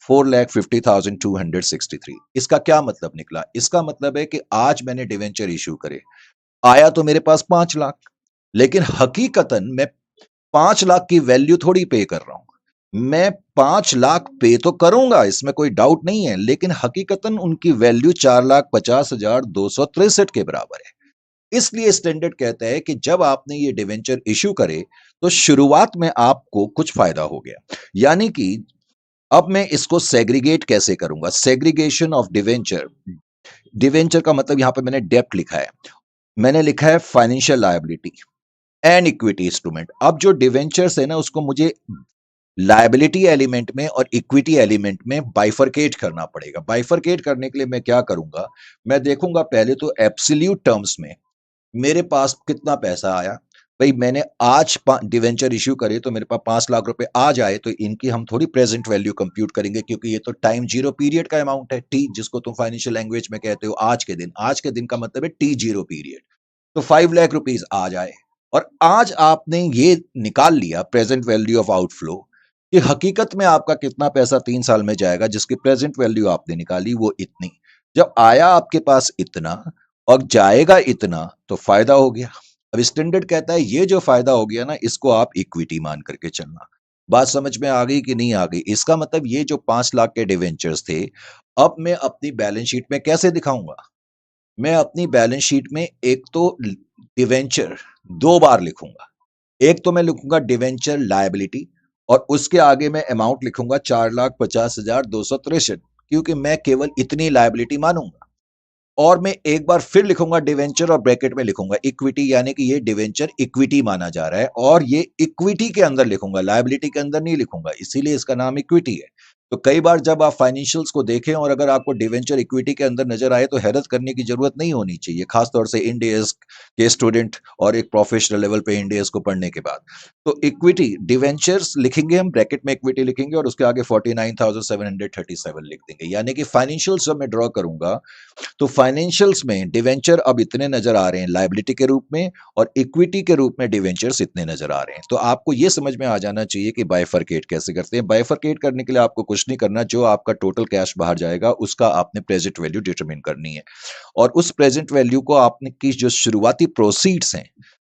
4,50,263। इसका क्या मतलब निकला? इसका मतलब है कि आज मैंने डिवेंचर इश्यू करे, आया तो मेरे पास 5 लाख, लेकिन हकीकतन मैं 5 लाख की वैल्यू थोड़ी पे कर रहा हूं। मैं 5 लाख पे तो करूंगा, इसमें कोई डाउट नहीं है, लेकिन हकीकतन उनकी वैल्यू 4,50,263 के बराबर है। इसलिए स्टैंडर्ड कहता है कि जब आपने ये डिवेंचर इश्यू करे, तो शुरुआत में आपको कुछ फायदा हो गया। यानी कि अब मैं इसको सेग्रीगेट कैसे करूंगा, सेग्रीगेशन ऑफ डिवेंचर। डिवेंचर का मतलब यहां पे मैंने डेप्ट लिखा है, मैंने लिखा है financial liability and equity instrument. अब जो डिवेंचर्स है ना, उसको मुझे लायबिलिटी एलिमेंट में और इक्विटी एलिमेंट में बाइफरकेट करना पड़ेगा। बाइफरकेट करने के लिए मैं क्या करूंगा, मैं देखूंगा पहले तो एब्सोल्यूट टर्म्स में मेरे पास कितना पैसा आया। भाई मैंने आज डिवेंचर इश्यू करे तो मेरे पास 5 लाख रुपए आ जाए, तो इनकी हम थोड़ी प्रेजेंट वैल्यू कंप्यूट करेंगे, क्योंकि ये तो टाइम जीरो पीरियड का अमाउंट है, टी, जिसको तुम फाइनेंशियल लैंग्वेज में कहते हो आज के दिन। आज के दिन का मतलब है टी जीरो पीरियड। तो 5 लाख रुपीज आ जाए, और आज आपने ये निकाल लिया प्रेजेंट वैल्यू ऑफ आउटफ्लो, कि हकीकत में आपका कितना पैसा 3 साल में जाएगा, जिसकी प्रेजेंट वैल्यू आपने निकाली वो इतनी। जब आया आपके पास इतना और जाएगा इतना, तो फायदा हो गया। अब स्टैंडर्ड कहता है ये जो फायदा हो गया ना, इसको आप इक्विटी मान करके चलना। बात समझ में आ गई कि नहीं आ गई? इसका मतलब ये जो 5 लाख के डिवेंचर्स थे, अब मैं अपनी बैलेंस शीट में कैसे दिखाऊंगा? मैं अपनी बैलेंस शीट में एक तो डिवेंचर 2 बार लिखूंगा। एक तो मैं लिखूंगा डिवेंचर लायबिलिटी, और उसके आगे मैं अमाउंट लिखूंगा 4,50,263, क्योंकि मैं केवल इतनी लायबिलिटी मानूंगा। और मैं एक बार फिर लिखूंगा डिवेंचर, और ब्रैकेट में लिखूंगा इक्विटी, यानी कि ये डिवेंचर इक्विटी माना जा रहा है, और ये इक्विटी के अंदर लिखूंगा, लायबिलिटी के अंदर नहीं लिखूंगा, इसीलिए इसका नाम इक्विटी है। तो कई बार जब आप फाइनेंशियल्स को देखें और अगर आपको डिवेंचर इक्विटी के अंदर नजर आए तो हैरत करने की जरूरत नहीं होनी चाहिए, खासतौर से इंडियस के स्टूडेंट और एक प्रोफेशनल लेवल पे इंडियस को पढ़ने के बाद। तो इक्विटी डिवेंचर्स लिखेंगे, हम ब्रैकेट में इक्विटी लिखेंगे और उसके आगे 49,737 लिख देंगे, यानी कि फाइनेंशियल्स जब मैं ड्रॉ करूंगा तो फाइनेंशियल्स में डिवेंचर अब इतने नजर आ रहे हैं लायबिलिटी के रूप में, और इक्विटी के रूप में डिवेंचर्स इतने नजर आ रहे हैं। तो आपको यह समझ में आ जाना चाहिए कि बाइफरकेट कैसे करते हैं। बाइफरकेट करने के लिए आपको कुछ नहीं करना, जो आपका टोटल कैश बाहर जाएगा उसका आपने प्रेजेंट वैल्यू डिटरमिन करनी है, और उस प्रेजेंट वैल्यू को आपने की जो शुरुआती प्रोसीड्स हैं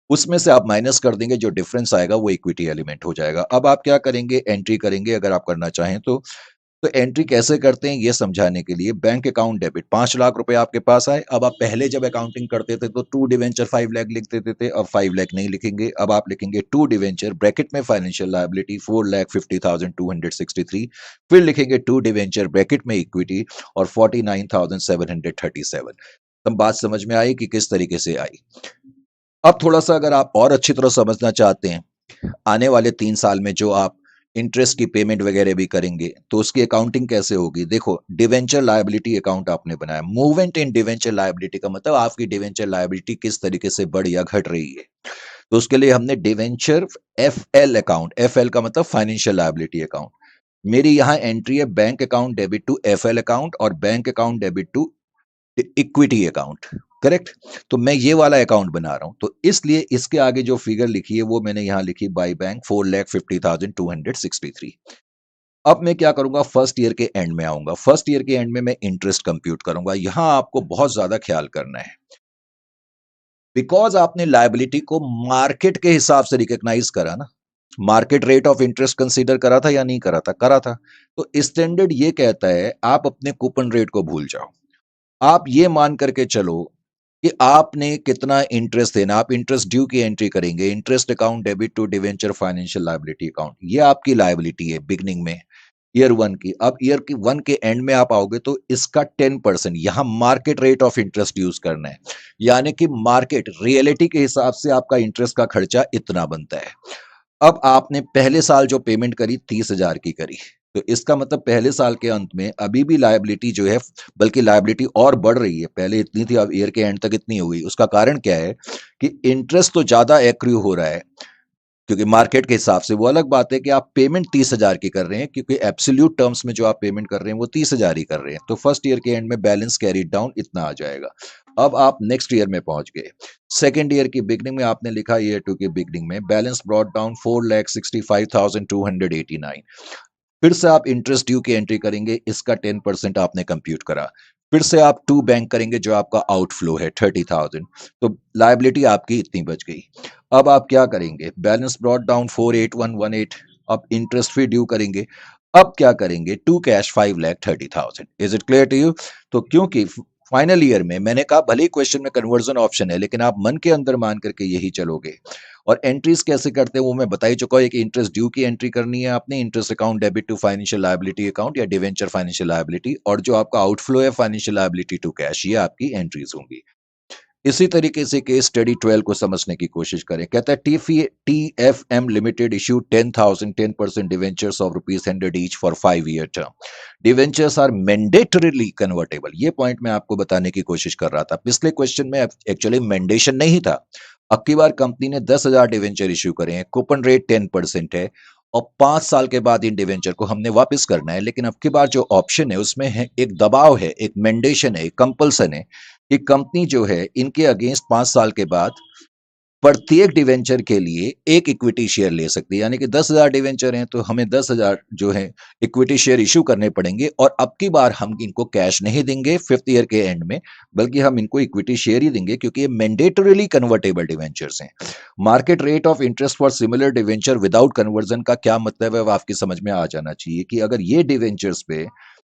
उसमें से आप माइनस कर देंगे, जो डिफरेंस आएगा वो इक्विटी एलिमेंट हो जाएगा। अब आप क्या करेंगे, एंट्री करेंगे अगर आप करना चाहें तो एंट्री कैसे करते हैं ये समझाने के लिए, बैंक अकाउंट डेबिट 5 लाख रुपए आपके पास आए। अब आप पहले जब अकाउंटिंग करते थे तो टू डिवेंचर 5 लाख लिख देते थे, अब 5 लाख नहीं लिखेंगे, अब आप लिखेंगे टू डिवेंचर ब्रैकेट में फाइनेंशियल लायबिलिटी 4,50,263, फिर लिखेंगे टू डिवेंचर ब्रैकेट में इक्विटी और 49,737। तब बात समझ में आई कि किस तरीके से आई। अब थोड़ा सा अगर आप और अच्छी तरह समझना चाहते हैं, आने वाले 3 साल में जो आप इंटरेस्ट की पेमेंट वगैरह भी करेंगे तो उसकी अकाउंटिंग कैसे होगी। देखो, डिवेंचर लायबिलिटी अकाउंट आपने बनाया, मूवमेंट इन डिवेंचर लायबिलिटी का मतलब आपकी डिवेंचर लायबिलिटी किस तरीके से बढ़ या घट रही है। तो उसके लिए हमने डिवेंचर एफएल अकाउंट, एफएल का मतलब फाइनेंशियल लायबिलिटी अकाउंट, मेरी यहां एंट्री है bank account debit to FL account और bank account debit to equity account, correct. तो मैं ये वाला अकाउंट बना रहा हूं, तो इसलिए इसके आगे जो फिगर लिखी है वो मैंने यहां लिखी बाई बैंक 4,50,263। अब मैं क्या करूंगा, फर्स्ट ईयर के एंड में आऊंगा, फर्स्ट ईयर के एंड में मैं इंटरेस्ट कंप्यूट करूंगा। यहां आपको बहुत ज्यादा ख्याल करना है, बिकॉज आपने लायबिलिटी को मार्केट के हिसाब से रिकॉग्नाइज करा ना, market rate of interest consider करा था या नहीं करा था, करा था। तो स्टैंडर्ड ये कहता है आप अपने कूपन रेट को भूल जाओ, आप ये मान करके चलो कि आपने कितना इंटरेस्ट देना, आप इंटरेस्ट ड्यू की एंट्री करेंगे, interest account debit to debenture financial liability account, ये आपकी लायबिलिटी है बिगनिंग में ईयर 1 की। अब ईयर की 1 के एंड में आप आओगे तो इसका 10% यहां market rate of interest use करना है, यानी कि मार्केट रियलिटी के हिसाब से आपका इंटरेस्ट का खर्चा इतना बनता है। अब आपने पहले साल जो पेमेंट करी 30,000 की करी, तो इसका मतलब पहले साल के अंत में अभी भी लायबिलिटी जो है, बल्कि लायबिलिटी और बढ़ रही है, पहले इतनी थी अब ईयर के एंड तक इतनी हो गई। उसका कारण क्या है कि इंटरेस्ट तो ज्यादा एक्रू हो रहा है क्योंकि मार्केट के हिसाब से। वो अलग बात है कि आप पेमेंट 30,000 की कर रहे हैं, क्योंकि एब्सोल्यूट टर्म्स में जो आप पेमेंट कर रहे हैं वो 30,000 ही कर रहे हैं, तो फर्स्ट ईयर के एंड में बैलेंस कैरी डाउन इतना आ जाएगा। अब आप नेक्स्ट ईयर में पहुंच गए, सेकेंड ईयर की बिगनिंग में आपने लिखा ईयर 2 की बिगनिंग में बैलेंस ब्रॉट डाउन 4,65,289, फिर से आप इंटरेस्ट ड्यू की एंट्री करेंगे, इसका 10% आपने कंप्यूट करा, फिर से आप टू बैंक करेंगे जो आपका आउटफ्लो है 30,000, तो लायबिलिटी आपकी इतनी बच गई। अब आप क्या करेंगे, बैलेंस ब्रॉट डाउन 48118, अब इंटरेस्ट फ्री ड्यू करेंगे। अब क्या करेंगे, to cash 5,30,000। Is it clear to you. तो क्योंकि फाइनल ईयर में मैंने कहा भले ही क्वेश्चन में कन्वर्जन ऑप्शन है, लेकिन आप मन के अंदर मान करके यही चलोगे। और एंट्रीज कैसे करते हैं वो मैं बता ही चुका हूं, एक इंटरेस्ट ड्यू की एंट्री करनी है आपने, interest account debit to financial liability account या डिवेंचर फाइनेंशियल लायबिलिटी, और जो आपका आउटफ्लो है फाइनेंशियल लायबिलिटी टू कैश, ये आपकी एंट्रीज होंगी। इसी तरीके से केस स्टडी 12 को समझने की कोशिश करें। कहता है TFM limited issue 10% debentures of ₹100 each for 5 year term. Debentures are mandatorily convertible, ये पॉइंट मैं आपको बताने की कोशिश कर रहा था। पिछले क्वेश्चन में एक्चुअली मैंडेशन नहीं था। अब की बार कंपनी ने 10,000 डिवेंचर इश्यू करे हैं, कूपन रेट 10% है, और 5 साल के बाद इन डिवेंचर को हमने वापस करना है। लेकिन अब की बार जो ऑप्शन है उसमें है एक दबाव है, एक मैंडेशन है, एक कंपल्सन है कि कंपनी जो है इनके अगेंस्ट 5 साल के बाद प्रत्येक डिवेंचर के लिए एक इक्विटी शेयर ले सकती है, यानी कि 10,000 डिवेंचर हैं तो हमें 10,000 जो है इक्विटी शेयर इशू करने पड़ेंगे, और अब की बार हम इनको कैश नहीं देंगे फिफ्थ ईयर के एंड में, बल्कि हम इनको इक्विटी शेयर ही देंगे, क्योंकि ये मैंडेटरीली कन्वर्टेबल डिवेंचर्स हैं। Market rate of interest for similar debenture without conversion का क्या मतलब है, वो आपकी समझ में आ जाना चाहिए कि अगर ये डिवेंचर्स पे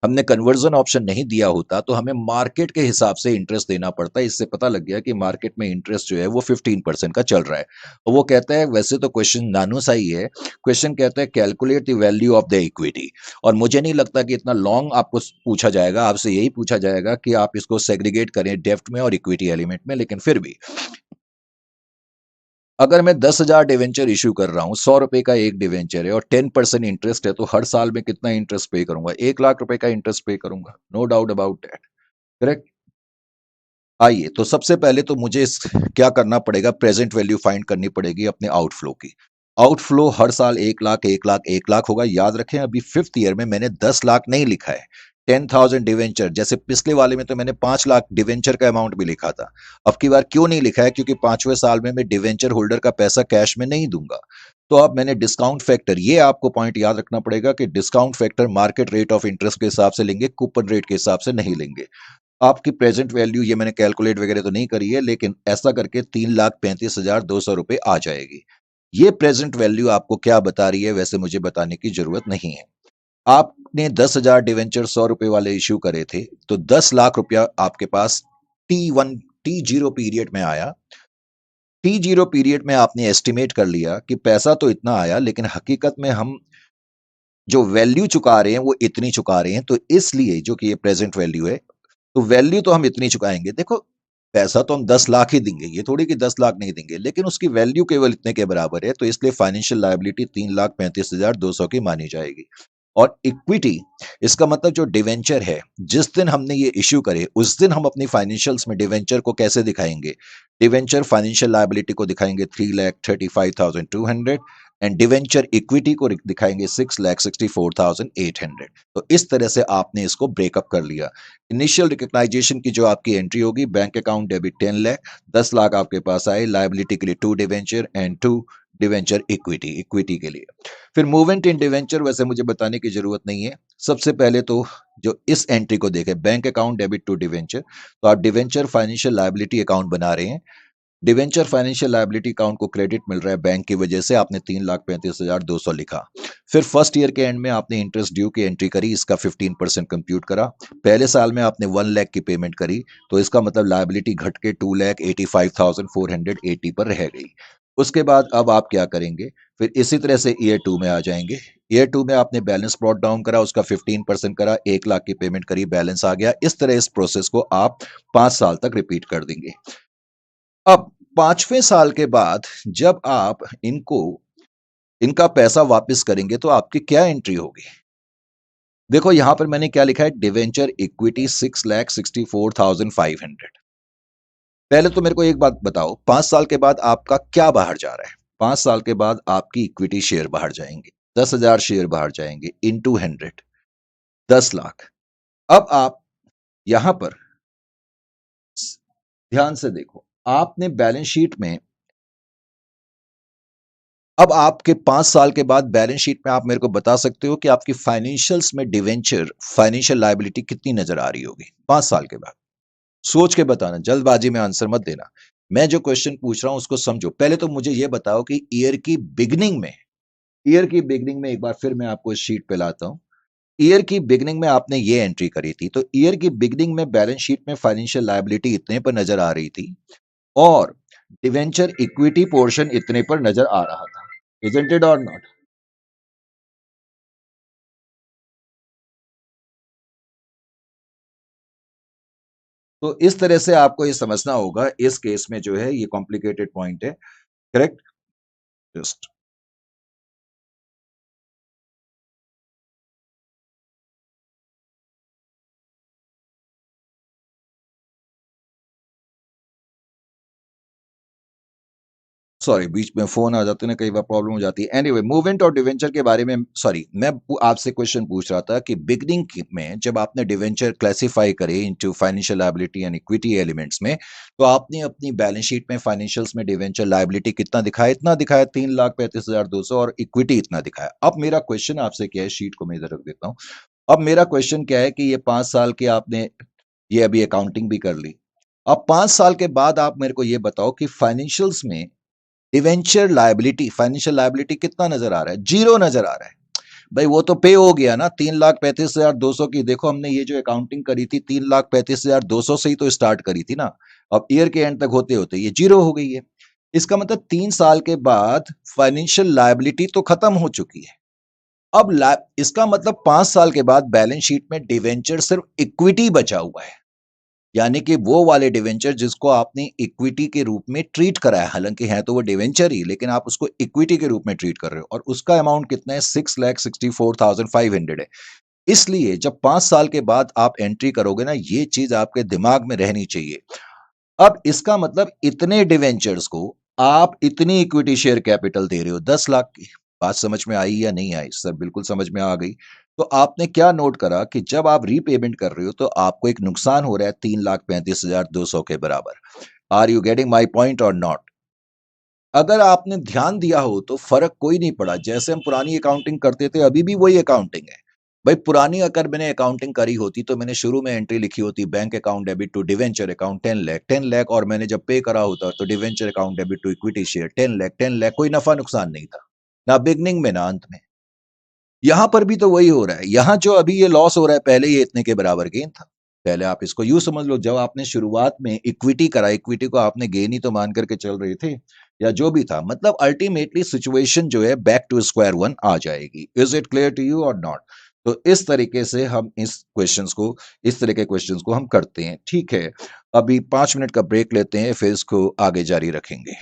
हमने कन्वर्जन ऑप्शन नहीं दिया होता तो हमें मार्केट के हिसाब से इंटरेस्ट देना पड़ता है। इससे पता लग गया कि मार्केट में इंटरेस्ट जो है वो 15% का चल रहा है। और वो कहता है, वैसे तो क्वेश्चन नानू सा ही है, क्वेश्चन कहता है calculate the value of the equity, और मुझे नहीं लगता कि इतना लॉन्ग आपको पूछा जाएगा, आपसे यही पूछा जाएगा कि आप इसको सेग्रीगेट करें डेप्ट में और इक्विटी एलिमेंट में। लेकिन फिर भी अगर मैं 10,000 डिवेंचर इश्यू कर रहा हूँ, 100 रुपए का एक डिवेंचर है और 10% इंटरेस्ट है, तो हर साल में कितना इंटरेस्ट पे करूंगा? 1 लाख रुपए का इंटरेस्ट पे करूंगा, no doubt about that. Correct. आइए, तो सबसे पहले तो मुझे क्या करना पड़ेगा? प्रेजेंट वैल्यू फाइंड करनी पड़ेगी अपने आउटफ्लो की। आउटफ्लो हर साल 1 लाख 1 लाख 1 लाख होगा। याद रखें, अभी फिफ्थ ईयर में मैंने 10 लाख नहीं लिखा है। 10,000 डिवेंचर, जैसे पिछले वाले में तो मैंने 5 लाख डिवेंचर का अमाउंट भी लिखा था। अब की बार क्यों नहीं लिखा है? क्योंकि 5वें साल में मैं डिवेंचर होल्डर का पैसा कैश में नहीं दूंगा। तो अब मैंने डिस्काउंट फैक्टर, ये आपको पॉइंट याद रखना पड़ेगा कि discount factor market rate of interest के हिसाब से लेंगे, कूपन रेट के हिसाब से नहीं लेंगे। आपकी प्रेजेंट वैल्यू ये मैंने कैलकुलेट वगैरह तो नहीं करी है, लेकिन ऐसा करके 3,35,200 रुपए आ जाएगी। ये प्रेजेंट वैल्यू आपको क्या बता रही है, वैसे मुझे बताने की जरूरत नहीं है। आपने 10,000 डिवेंचर 100 रुपए वाले इश्यू करे थे, तो 10 लाख रुपया आपके पास T जीरो पीरियड में आया। T जीरो पीरियड में आपने एस्टिमेट कर लिया कि पैसा तो इतना आया, लेकिन हकीकत में हम जो वैल्यू चुका रहे हैं वो इतनी चुका रहे हैं, तो इसलिए जो कि ये प्रेजेंट वैल्यू है, तो वैल्यू तो हम इतनी चुकाएंगे। देखो, पैसा तो हम 10 लाख ही देंगे, ये थोड़ी कि 10 लाख नहीं देंगे, लेकिन उसकी वैल्यू केवल इतने के बराबर है, तो इसलिए फाइनेंशियल लायबिलिटी 3,35,200 की मानी जाएगी। और इक्विटी, इसका मतलब जो डिवेंचर है, जिस दिन हमने ये इश्यू करे उस दिन हम अपनी फाइनेंशियल्स में डिवेंचर को कैसे दिखाएंगे? डिवेंचर फाइनेंशियल लायबिलिटी को दिखाएंगे 3,35,200 एंड डिवेंचर इक्विटी को दिखाएंगे 6,64,800। तो इस तरह से आपने इसको ब्रेकअप कर लिया। इनिशियल रिकग्नाइजेशन की जो आपकी एंट्री होगी, bank account debit 10 lakh, 10 lakh आपके पास आए लायबिलिटी के लिए 2 debenture and 2 debenture equity, equity के लिए। फिर मूवमेंट इन डिवेंचर वैसे मुझे बताने की जरूरत नहीं है। सबसे पहले तो जो इस एंट्री को देखें, bank account debit to debenture, तो आप डिवेंचर फाइनेंशियल लायबिलिटी अकाउंट बना रहे हैं। डिवेंचर फाइनेंशियल लायबिलिटी अकाउंट को क्रेडिट मिल रहा है बैंक की वजह से, आपने 3,35,200 लिखा। फिर फर्स्ट ईयर के एंड में आपने इंटरेस्ट ड्यू की एंट्री करी, इसका 15% कंप्यूट करा। पहले साल में आपने 1 लाख की पेमेंट करी, तो इसका मतलब लायबिलिटी घट के 2,85,480 पर रह गई। उसके बाद अब आप क्या करेंगे? फिर इसी तरह से ईयर 2 में आ जाएंगे। ईयर 2 में आपने बैलेंस ब्रॉट डाउन करा, उसका 15% करा, 1 लाख की पेमेंट करी, बैलेंस आ गया। इस तरह इस प्रोसेस को आप 5 साल तक रिपीट कर देंगे। अब 5वें साल के बाद जब आप इनका पैसा वापस करेंगे, तो आपकी क्या एंट्री होगी? देखो, यहां पर मैंने क्या लिखा है, डिवेंचर इक्विटी 6,64,500। पहले तो मेरे को एक बात बताओ, 5 साल के बाद आपका क्या बाहर जा रहा है? 5 साल के बाद आपकी इक्विटी शेयर बाहर जाएंगे, 10,000 शेयर बाहर जाएंगे, इंटू 100, 10 लाख। अब आप यहां पर ध्यान से देखो, आपने बैलेंस शीट में, अब आपके 5 साल के बाद बैलेंस शीट में आप मेरे को बता सकते हो कि आपकी फाइनेंशियल्स में डिवेंचर फाइनेंशियल लायबिलिटी कितनी नजर आ रही होगी 5 साल के बाद? सोच के बताना, जल्दबाजी में आंसर मत देना। मैं जो क्वेश्चन पूछ रहा हूं उसको समझो। पहले तो मुझे यह बताओ कि ईयर की बिगनिंग में एक बार फिर मैं आपको इस शीट पे लाता हूं। ईयर की बिगनिंग में आपने ये एंट्री करी थी, तो ईयर की बिगनिंग में बैलेंस शीट में फाइनेंशियल लायबिलिटी इतने पर नजर आ रही थी और डिवेंचर इक्विटी पोर्शन इतने पर नजर आ रहा था। इजंट इट और नॉट? तो इस तरह से आपको ये समझना होगा, इस केस में जो है ये कॉम्प्लिकेटेड पॉइंट है। करेक्ट। जस्ट सॉरी, बीच में फोन आ जाते हैं ना, कई बार प्रॉब्लम हो जाती है। एनीवे, मूवमेंट और डिवेंचर के बारे में, सॉरी, मैं आपसे क्वेश्चन पूछ रहा था कि बिगनिंग में जब आपने डिवेंचर क्लासिफाई करे into financial liability and equity elements में, तो आपने अपनी बैलेंस शीट में फाइनेंशियल्स में डिवेंचर लायबिलिटी कितना दिखाया? इतना दिखाया, 3,35,200, और इक्विटी इतना दिखाया। अब मेरा क्वेश्चन आपसे क्या है, शीट को मैं इधर रख देता हूँ। अब मेरा क्वेश्चन क्या है कि ये 5 साल के आपने ये अभी अकाउंटिंग भी कर ली। अब 5 साल के बाद आप मेरे को ये बताओ कि फाइनेंशियल्स में डिवेंचर लायबिलिटी, फाइनेंशियल लायबिलिटी कितना नजर आ रहा है? जीरो नजर आ रहा है। भाई वो तो पे हो गया ना, 3,35,200 की। देखो, हमने ये जो अकाउंटिंग करी थी 3,35,200 से ही तो स्टार्ट करी थी ना। अब ईयर के एंड तक होते होते ये जीरो हो गई है। इसका मतलब 3 साल के बाद फाइनेंशियल लायबिलिटी तो खत्म हो चुकी है। अब इसका मतलब 5 साल के बाद बैलेंस शीट में डिवेंचर सिर्फ इक्विटी बचा हुआ है। यानी कि वो वाले डिवेंचर जिसको आपने इक्विटी के रूप में ट्रीट करा है, हालांकि है तो वो डिवेंचर ही, लेकिन आप उसको इक्विटी के रूप में ट्रीट कर रहे हो, और उसका अमाउंट कितना है, 6,64,500 है। इसलिए जब 5 साल के बाद आप एंट्री करोगे ना, ये चीज आपके दिमाग में रहनी चाहिए। अब इसका मतलब इतने डिवेंचर्स को आप इतनी इक्विटी शेयर कैपिटल दे रहे हो, 10 लाख की। बात समझ में आई या नहीं आई? सर बिल्कुल समझ में आ गई। तो आपने क्या नोट करा कि जब आप रीपेमेंट कर रहे हो तो आपको एक नुकसान हो रहा है 3,35,200 के बराबर। Are you getting my point और नॉट? अगर आपने ध्यान दिया हो तो फर्क कोई नहीं पड़ा, जैसे हम पुरानी अकाउंटिंग करते थे अभी भी वही अकाउंटिंग है। भाई पुरानी अगर मैंने अकाउंटिंग करी होती तो मैंने शुरू में एंट्री लिखी होती, bank account debit to debenture account 10 lakh 10 lakh, और मैंने जब पे करा होता तो debenture account debit to equity share 10 lakh 10 lakh, कोई नफा नुकसान नहीं था, ना बिगनिंग में ना अंत में। यहां पर भी तो वही हो रहा है। यहां जो अभी ये लॉस हो रहा है, पहले ये इतने के बराबर गेन था। पहले आप इसको यूं समझ लो, जब आपने शुरुआत में इक्विटी करा, इक्विटी को आपने गेन ही तो मान करके चल रहे थे, या जो भी था, मतलब अल्टीमेटली सिचुएशन जो है बैक टू स्क्वायर वन आ जाएगी। Is it clear to you और नॉट? तो इस तरीके से हम इस तरह के क्वेश्चंस को हम करते हैं। ठीक है, अभी 5 मिनट का ब्रेक लेते हैं, फिर इसको आगे जारी रखेंगे।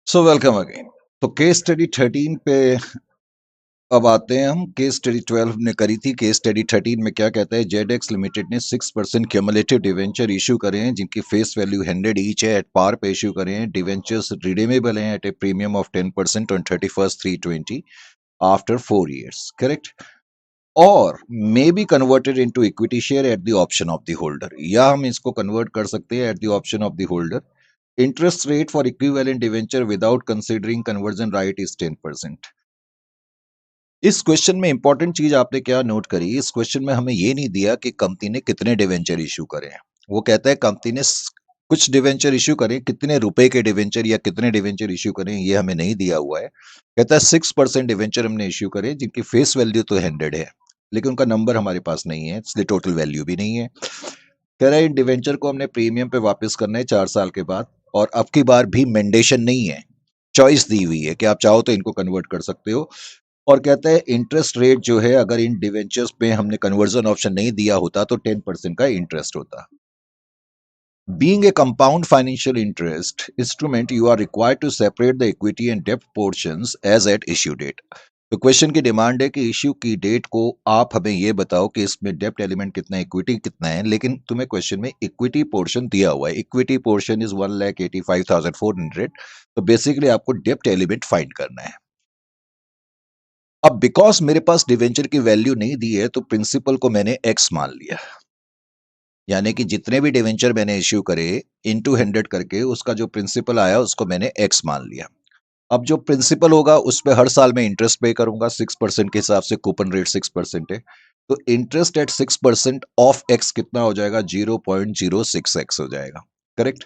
So welcome again. तो केस स्टडी 13 पे अब आते हैं हम। केस स्टडी 12 ने करी थी। केस स्टडी 13 में क्या कहता है, जेडेक्स लिमिटेड ने 6% क्यूमुलेटिव डिवेंचर इशू करे हैं जिनकी फेस वैल्यू 100 ईच है, एट पार पे इशू करे हैं। डिवेंचर्स रिडीमेबल हैं at a premium of 10% on 31st 3/20 after 4 years, correct? और may be converted into equity share at the option of the holder, या हम इसको कन्वर्ट कर सकते हैं at the option of the holder. Interest rate for equivalent debenture without considering conversion right is 10%। इस question में important चीज आपने क्या नोट करी, इस क्वेश्चन में हमें ये नहीं दिया कि कंपनी ने कितने डिवेंचर इशू करे हैं। वो कहता है कंपनी ने कुछ डिवेंचर इशू करें, कितने रुपए के डिवेंचर या कितने डिवेंचर इशू करें ये हमें नहीं दिया हुआ है। कहता है 6% डिवेंचर हमने इशू करे जिनकी फेस वैल्यू तो 100 है, लेकिन उनका नंबर हमारे पास नहीं है, इसलिए टोटल वैल्यू भी नहीं है। कह रहा है इन डिवेंचर को हमने प्रीमियम पे वापस करना है 4 साल के बाद, और अब की बार भी मैंडेशन नहीं है, चॉइस दी हुई है कि आप चाहो तो इनको कन्वर्ट कर सकते हो। और कहता है इंटरेस्ट रेट जो है, अगर इन डिवेंचर्स पे हमने कन्वर्जन ऑप्शन नहीं दिया होता तो 10% का इंटरेस्ट होता। Being a compound financial interest instrument, you are required to separate the equity and debt portions as at issue date. तो क्वेश्चन की डिमांड है कि इश्यू की डेट को आप हमें ये बताओ कि इसमें डेप्ट एलिमेंट कितना है, इक्विटी कितना है, लेकिन तुम्हें क्वेश्चन में इक्विटी पोर्शन दिया हुआ है। Equity portion is 1,85,400। तो बेसिकली आपको डेप्ट एलिमेंट फाइंड करना है। अब बिकॉज मेरे पास डिवेंचर की वैल्यू नहीं दी है तो प्रिंसिपल को मैंने एक्स मान लिया, यानी कि जितने भी डिवेंचर मैंने इश्यू करे इनटू 100 करके उसका जो प्रिंसिपल आया उसको मैंने एक्स मान लिया। अब जो प्रिंसिपल होगा उस पर हर साल मैं इंटरेस्ट पे करूंगा 6% के हिसाब से, कूपन रेट 6% है। तो इंटरेस्ट एट 6% ऑफ एक्स कितना हो जाएगा, 0.06x हो जाएगा, करेक्ट?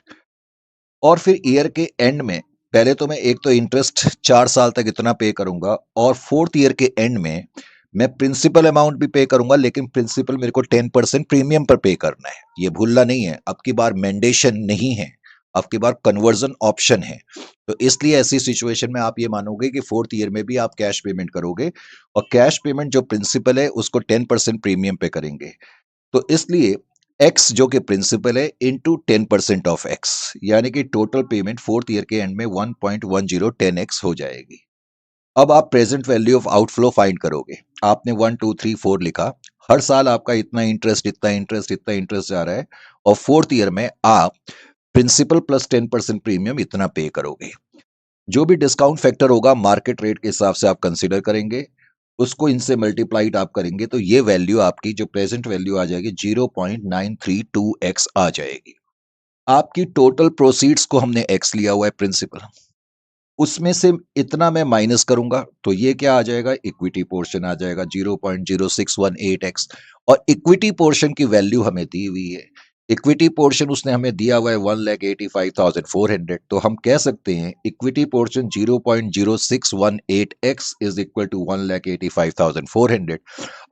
और फिर ईयर के एंड में पहले तो मैं एक तो इंटरेस्ट 4 साल तक इतना पे करूंगा, और फोर्थ ईयर के एंड में मैं प्रिंसिपल अमाउंट भी पे करूंगा, लेकिन प्रिंसिपल मेरे को 10% प्रीमियम पर पे करना है, ये भूलना नहीं है। अब की बार मैंडेशन नहीं है, अब की बार कन्वर्जन ऑप्शन है। तो इसलिए ऐसी सिचुएशन में आप ये मानोगे कि फोर्थ ईयर में भी आप कैश पेमेंट करोगे, और कैश पेमेंट जो प्रिंसिपल है उसको 10% प्रीमियम पे करेंगे। तो इसलिए एक्स जो कि प्रिंसिपल है इंटू 10% ऑफ एक्स, यानी कि टोटल पेमेंट फोर्थ ईयर के एंड में 1.1010x हो जाएगी। अब आप present value of outflow find करोगे। आपने 1 2 3 4 लिखा, हर साल आपका इतना इंटरेस्ट इतना इंटरेस्ट इतना इंटरेस्ट जा रहा है, और फोर्थ ईयर में आप प्रिंसिपल प्लस 10% प्रीमियम इतना पे करोगे। जो भी डिस्काउंट फैक्टर होगा मार्केट रेट के हिसाब से आप कंसीडर करेंगे, उसको इनसे मल्टीप्लाइड आप करेंगे तो ये वैल्यू आपकी जो प्रेजेंट वैल्यू आ जाएगी 0.932x आ जाएगी। आपकी टोटल प्रोसीड्स को हमने x लिया हुआ है प्रिंसिपल, उसमें से इतना मैं माइनस करूंगा तो ये क्या आ जाएगा, इक्विटी पोर्शन आ जाएगा 0.0618x। और इक्विटी पोर्शन की वैल्यू हमें दी हुई है, इक्विटी पोर्शन उसने हमें दिया हुआ है 1,85,400। तो हम कह सकते हैं equity portion 0.0618x is equal to 1,85,400।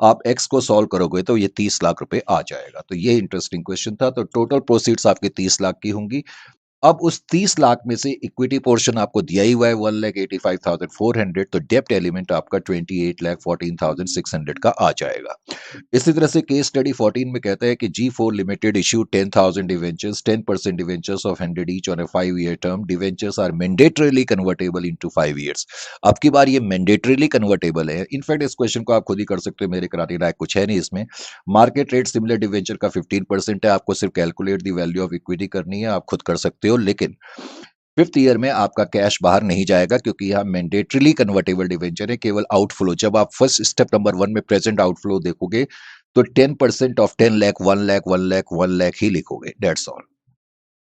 आप x को सॉल्व करोगे तो ये 30 लाख रुपए आ जाएगा। तो ये इंटरेस्टिंग क्वेश्चन था। तो टोटल प्रोसीड्स आपके 30 लाख की होंगी। अब उस 30 लाख में से इक्विटी पोर्शन आपको दिया ही हुआ है 1,85,400, तो डेप्ट एलिमेंट आपका 28,14,600 का आ जाएगा। इसी तरह से केस स्टडी 14 में कहता है कि G4 limited issue 10,000 debentures, 10% debentures of 100 each on a 5 year term. Debentures are mandatorily convertible into 5 years। अब की बार ये मैंडेटरीली कन्वर्टेबल है। इनफैक्ट इस क्वेश्चन को आप खुद ही कर सकते हो, मेरे कराने लायक कुछ है नहीं इसमें। मार्केट रेट सिमिलर डिवेंचर का 15% है, आपको सिर्फ calculate the value of equity करनी है, आप खुद कर सकते हो। लेकिन फिफ्थ ईयर में आपका कैश बाहर नहीं जाएगा क्योंकि यह मैंडेटरीली कन्वर्टेबल डिवेंचर है। केवल आउटफ्लो, जब आप फर्स्ट स्टेप नंबर 1 में प्रेजेंट आउटफ्लो देखोगे तो 10% ऑफ 10 लाख 1 लाख 1 लाख 1 लाख ही लिखोगे, दैट्स ऑल,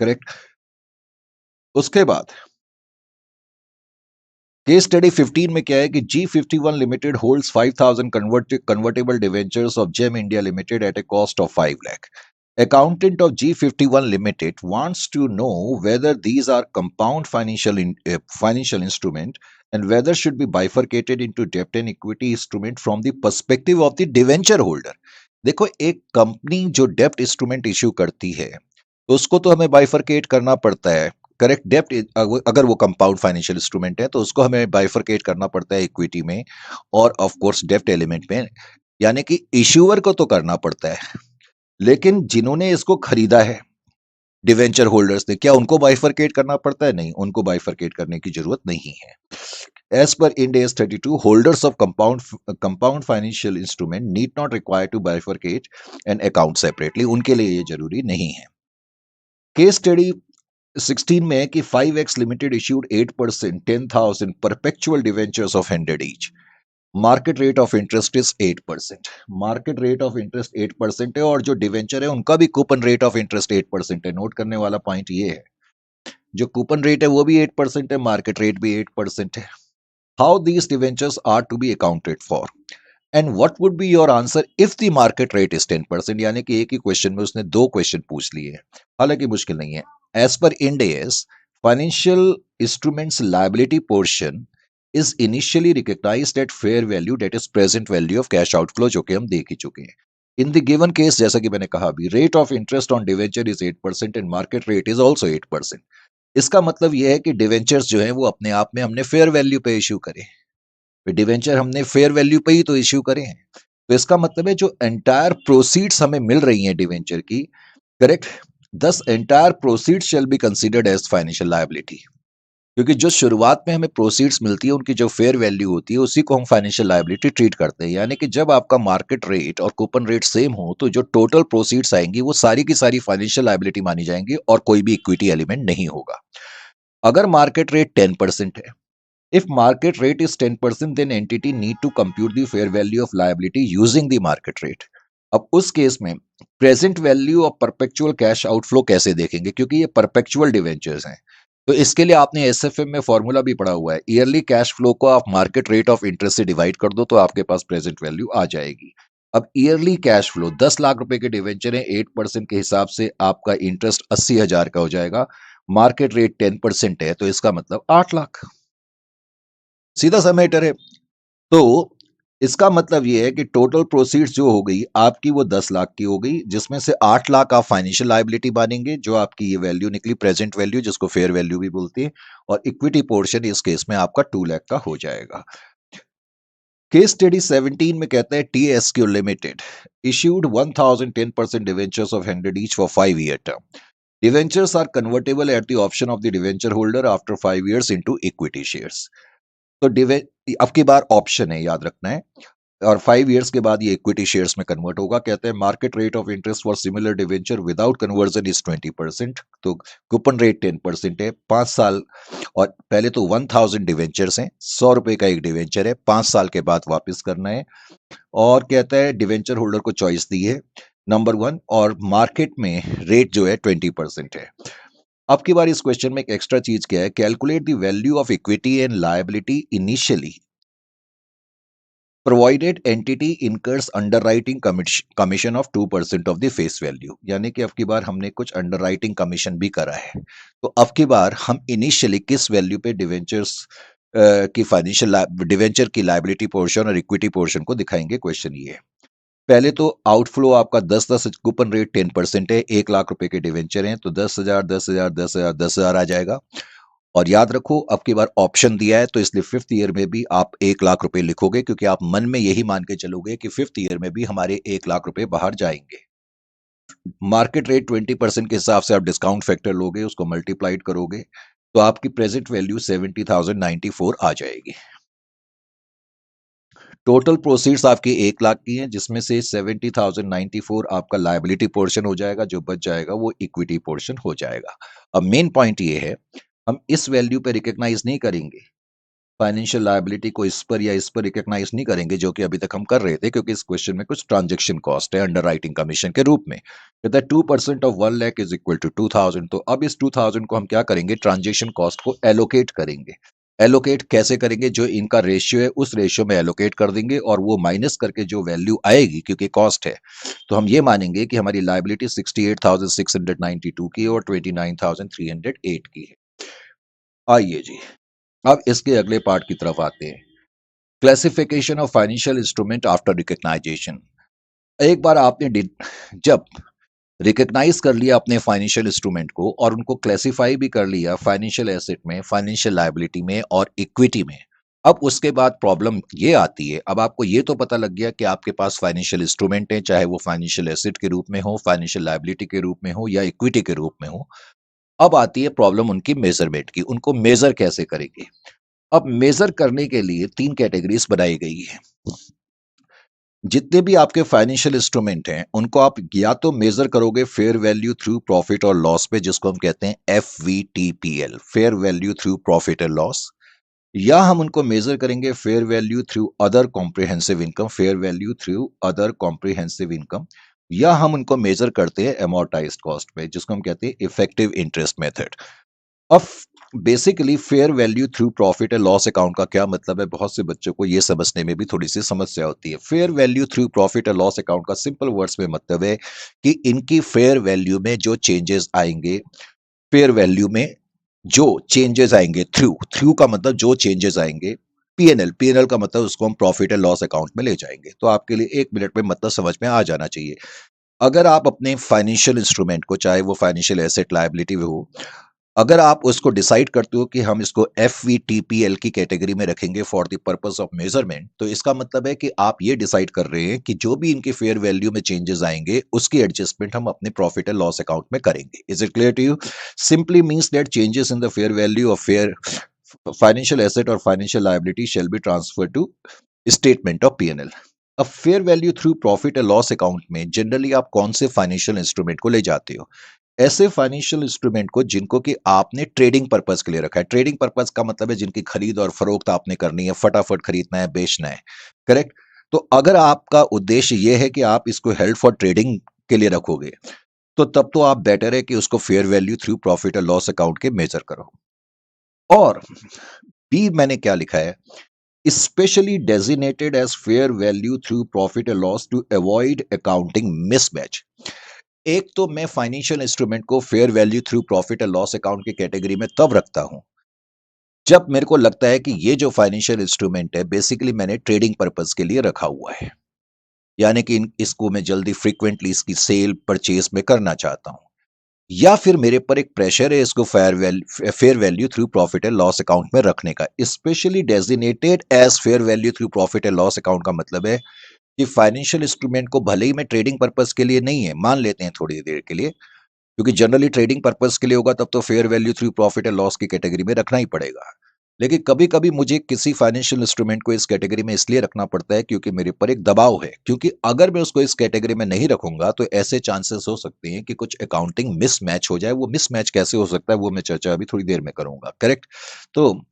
करेक्ट? उसके बाद केस स्टडी 15 में क्या है कि G51 लिमिटेड holds 5,000 convertible debentures of gem India limited at a cost of 5 lakh. Accountant of G51 Limited wants to know whether these are compound financial instrument and whether should be bifurcated into debt and equity instrument from the perspective of the debenture holder। देखो, एक company जो डेप्ट instrument issue करती है तो उसको तो हमें bifurcate करना पड़ता है, करेक्ट? डेप्ट अगर वो कंपाउंड फाइनेंशियल इंस्ट्रूमेंट है तो उसको हमें बाइफरकेट करना पड़ता है इक्विटी में और ऑफ कोर्स डेप्ट एलिमेंट में, यानी कि इश्यूअर को तो करना पड़ता है, लेकिन जिन्होंने इसको खरीदा है डिवेंचर होल्डर्स ने, क्या उनको बाइफरकेट करना पड़ता है? नहीं, उनको बाइफरकेट करने की जरूरत नहीं है। As per Ind AS 32, holders of compound financial instrument need not require to bifurcate an account separately. उनके लिए ये जरूरी नहीं है। केस स्टडी 16 में है कि 5x limited issued 8% 10,000 perpetual debentures of 100 each. Market rate of interest is 8%। Market rate of interest 8% है और जो डिवेंचर है उनका भी कूपन रेट ऑफ इंटरेस्ट 8% है। नोट करने वाला पॉइंट ये है, जो कूपन रेट है वो भी 8% है, मार्केट रेट भी 8% है। How these debentures are to be accounted for and what would be your answer if the market rate is 10%? यानी कि एक ही क्वेश्चन में उसने दो क्वेश्चन पूछ लिए हैं, हालांकि मुश्किल नहीं है। As per Ind AS, financial instruments liability portion is initially recognized at fair value, that is present value of cash outflow, जो कि हम देख ही चुके हैं। इन द गिवन केस, जैसा कि मैंने कहा अभी, rate of interest on debenture is 8% and market rate is also 8%। इसका मतलब यह है कि डिवेंचर्स जो है वो अपने आप में हमने फेयर वैल्यू पे इश्यू करे, डिवेंचर हमने फेयर वैल्यू पे ही तो इश्यू करे हैं। तो इसका मतलब है जो एंटायर प्रोसीड्स हमें मिल रही हैं डिवेंचर की, करेक्ट, दस entire proceeds shall be considered as financial liability. क्योंकि जो शुरुआत में हमें प्रोसीड्स मिलती है उनकी जो फेयर वैल्यू होती है उसी को हम फाइनेंशियल लायबिलिटी ट्रीट करते हैं। यानी कि जब आपका मार्केट रेट और कूपन रेट सेम हो तो जो टोटल प्रोसीड्स आएंगी वो सारी की सारी फाइनेंशियल लायबिलिटी मानी जाएंगी और कोई भी इक्विटी एलिमेंट नहीं होगा। अगर मार्केट रेट 10% है, if market rate is 10%, then entity need to compute the fair value of liability using the market rate. अब उस केस में present value of perpetual cash outflow कैसे देखेंगे, क्योंकि ये परपेचुअल डिवेंचर्स हैं। तो इसके लिए आपने एसएफएम में फॉर्मूला भी पढ़ा हुआ है, ईयरली कैश फ्लो को आप मार्केट रेट ऑफ इंटरेस्ट से डिवाइड कर दो तो आपके पास प्रेजेंट वैल्यू आ जाएगी। अब ईयरली कैश फ्लो 10 लाख रुपए के डिवेंचर है, 8% के हिसाब से आपका इंटरेस्ट 80,000 का हो जाएगा। मार्केट रेट 10% है तो इसका मतलब 8 लाख, सीधा सा मैटर है। तो इसका मतलब यह है कि टोटल प्रोसीड्स जो हो गई आपकी वो 10 लाख की हो गई, जिसमें से 8 लाख आप फाइनेंशियल लायबिलिटी मानेंगे, जो आपकी ये वैल्यू निकली प्रेजेंट वैल्यू, जिसको फेयर वैल्यू भी बोलते हैं, और इक्विटी पोर्शन इस केस में आपका 2 लाख का हो जाएगा। केस स्टडी 17 में कहता है TSQ limited issued 1010% debentures of 100 each for 5 year term. Debentures are convertible at the option of the debenture holder after 5 years into equity shares. तो अब की बार ऑप्शन है, याद रखना है, और 5 इयर्स के बाद ये इक्विटी शेयर्स में कन्वर्ट होगा। कहते हैं market rate of interest for similar debenture without conversion is 20%। तो कूपन रेट 10% है, 5 साल, और पहले तो 1000 डिवेंचर्स हैं, 100 रुपए का एक डिवेंचर है, 5 साल के बाद वापस करना है। और कहता है डिवेंचर होल्डर को चॉइस दी है नंबर 1, और मार्केट में रेट जो है 20% है। अब की बार इस क्वेश्चन में एक एक्स्ट्रा चीज क्या है, calculate the value of equity and liability initially provided entity incurs underwriting commission of 2% of the face value. यानी कि अब की बार हमने कुछ अंडरराइटिंग कमीशन भी करा है। तो अब की बार हम इनिशियली किस वैल्यू पे डिवेंचर्स की फाइनेंशियल डिवेंचर की लायबिलिटी पोर्शन और इक्विटी पोर्शन को दिखाएंगे। क्वेश्चन ये है, पहले तो आउटफ्लो आपका 10-10, कूपन रेट 10% है, 1 लाख रुपए के डिवेंचर हैं, तो 10,000 10,000 10,000 10,000 आ जाएगा। और याद रखो अब की बार ऑप्शन दिया है, तो इसलिए 5th ईयर में भी आप 1 लाख रुपए लिखोगे, क्योंकि आप मन में यही मान के चलोगे कि 5th ईयर में भी हमारे 1 लाख रुपए बाहर जाएंगे। मार्केट रेट 20% के हिसाब से आप डिस्काउंट फैक्टर लोगे, उसको मल्टीप्लाइड करोगे, तो आपकी प्रेजेंट वैल्यू 70,094 आ जाएगी। टोटल प्रोसीड्स आपकी 1 लाख की हैं, जिसमें से 70,094 आपका लायबिलिटी पोर्शन हो जाएगा, जो बच जाएगा वो इक्विटी पोर्शन हो जाएगा। अब मेन पॉइंट ये है, हम इस वैल्यू पे रिकॉग्नाइज नहीं करेंगे फाइनेंशियल लायबिलिटी को, इस पर या इस पर रिकॉग्नाइज नहीं करेंगे, जो कि अभी तक हम कर रहे थे, क्योंकि इस क्वेश्चन में कुछ ट्रांजेक्शन कॉस्ट है अंडरराइटिंग कमीशन के रूप में। कहता है 2% of 1 lakh is equal to 2,000। तो अब इस 2,000 को हम क्या करेंगे, ट्रांजेक्शन कॉस्ट को एलोकेट करेंगे। एलोकेट कैसे करेंगे, जो इनका रेशियो है उस रेशियो में एलोकेट कर देंगे, और वो माइनस करके जो वैल्यू आएगी, क्योंकि कॉस्ट है, तो हम ये मानेंगे कि हमारी लायबिलिटी 68,692 की और 29,308 की है। आइए जी, अब इसके अगले पार्ट की तरफ आते हैं, classification of financial instrument after recognisation. एक बार आपने जब रिकग्नाइज कर लिया अपने फाइनेंशियल इंस्ट्रूमेंट को और उनको क्लासिफाई भी कर लिया फाइनेंशियल एसेट में, फाइनेंशियल लायबिलिटी में और इक्विटी में, अब उसके बाद प्रॉब्लम ये आती है, अब आपको ये तो पता लग गया कि आपके पास फाइनेंशियल इंस्ट्रूमेंट है, चाहे वो फाइनेंशियल एसेट के रूप में हो, फाइनेंशियल लायबिलिटी के रूप में हो या इक्विटी के रूप में हो। अब आती है प्रॉब्लम उनकी मेजरमेंट की, उनको मेजर कैसे करेंगे। अब मेजर करने के लिए तीन कैटेगरीज बनाई गई है। जितने भी आपके फाइनेंशियल इंस्ट्रूमेंट हैं उनको आप या तो मेजर करोगे फेयर वैल्यू थ्रू प्रॉफिट और लॉस पे, जिसको हम कहते हैं FVTPL, fair value through profit and loss, या हम उनको मेजर करेंगे fair value through other comprehensive income, fair value through other comprehensive income, या हम उनको मेजर करते हैं अमोर्टाइज्ड कॉस्ट पे, जिसको हम कहते हैं इफेक्टिव इंटरेस्ट मेथड। अब basically fair value through profit and loss account का क्या मतलब है, बहुत से बच्चों को ये समझने में भी थोड़ी सी समस्या होती है। Fair value through profit and loss account का सिंपल वर्ड्स में मतलब है कि इनकी फेयर वैल्यू में जो चेंजेस आएंगे, फेयर वैल्यू में जो चेंजेस आएंगे, थ्रू थ्रू का मतलब जो चेंजेस आएंगे, पीएनएल पीएनएल का मतलब उसको हम प्रॉफिट एंड लॉस अकाउंट में ले जाएंगे। तो आपके लिए 1 मिनट में मतलब समझ में आ जाना चाहिए। अगर आप अपने फाइनेंशियल इंस्ट्रूमेंट को, चाहे वो फाइनेंशियल एसेट लायबिलिटी हो, अगर आप उसको डिसाइड करते हो कि हम इसको FVTPL की कैटेगरी में रखेंगे for the purpose of measurement, तो इसका मतलब है कि आप ये डिसाइड कर रहे हैं कि जो भी इनकी फेयर वैल्यू में चेंजेस आएंगे उसकी एडजस्टमेंट हम अपने प्रॉफिट एंड लॉस अकाउंट में करेंगे। Is it clear to you? Simply means that changes in the fair value of fair financial asset और financial liability shall be transfer to statement of P&L। अब fair value through profit and loss account में generally आप कौन से financial instrument को ले जाते हो? ऐसे फाइनेंशियल इंस्ट्रूमेंट को जिनको कि आपने ट्रेडिंग पर्पस के लिए रखा है। ट्रेडिंग पर्पस का मतलब है जिनकी खरीद और फरोख्त आपने करनी है, फटाफट खरीदना है, बेचना है। करेक्ट? तो अगर आपका उद्देश्य यह है कि आप इसको हेल्ड फॉर ट्रेडिंग के लिए रखोगे, तो तब तो आप बेटर है कि उसको फेयर वैल्यू थ्रू प्रॉफिट और लॉस अकाउंट के मेजर करो। और बी मैंने क्या लिखा है, specially designated as fair value through profit और loss to avoid accounting mismatch. एक तो मैं फाइनेंशियल इंस्ट्रूमेंट को fair value through profit and loss account की कैटेगरी में तब रखता हूं जब मेरे को लगता है कि ये जो फाइनेंशियल इंस्ट्रूमेंट है बेसिकली मैंने ट्रेडिंग पर्पस के लिए रखा हुआ है, यानी कि इसको मैं जल्दी फ्रीक्वेंटली इसकी सेल परचेज में करना चाहता हूं, या फिर मेरे पर एक प्रेशर है इसको fair value through profit and loss account में रखने का। Specially designated as fair value through profit and loss account का मतलब है कि फाइनेंशियल इंस्ट्रूमेंट को भले ही मैं ट्रेडिंग पर्पस के लिए नहीं है, मान लेते हैं थोड़ी देर के लिए, क्योंकि जनरली ट्रेडिंग पर्पस के लिए होगा तब तो fair value through profit and loss की कैटेगरी में रखना ही पड़ेगा। लेकिन कभी कभी मुझे किसी फाइनेंशियल इंस्ट्रूमेंट को इस कैटेगरी में इसलिए रखना पड़ता है क्योंकि मेरे पर एक दबाव है, क्योंकि अगर मैं उसको इस कैटेगरी में नहीं रखूंगा तो ऐसे चांसेस हो सकते हैं कि कुछ अकाउंटिंग मिसमैच हो जाए। वो मिसमैच कैसे हो सकता है वो मैं चर्चा अभी थोड़ी देर में करूंगा। करेक्ट? तो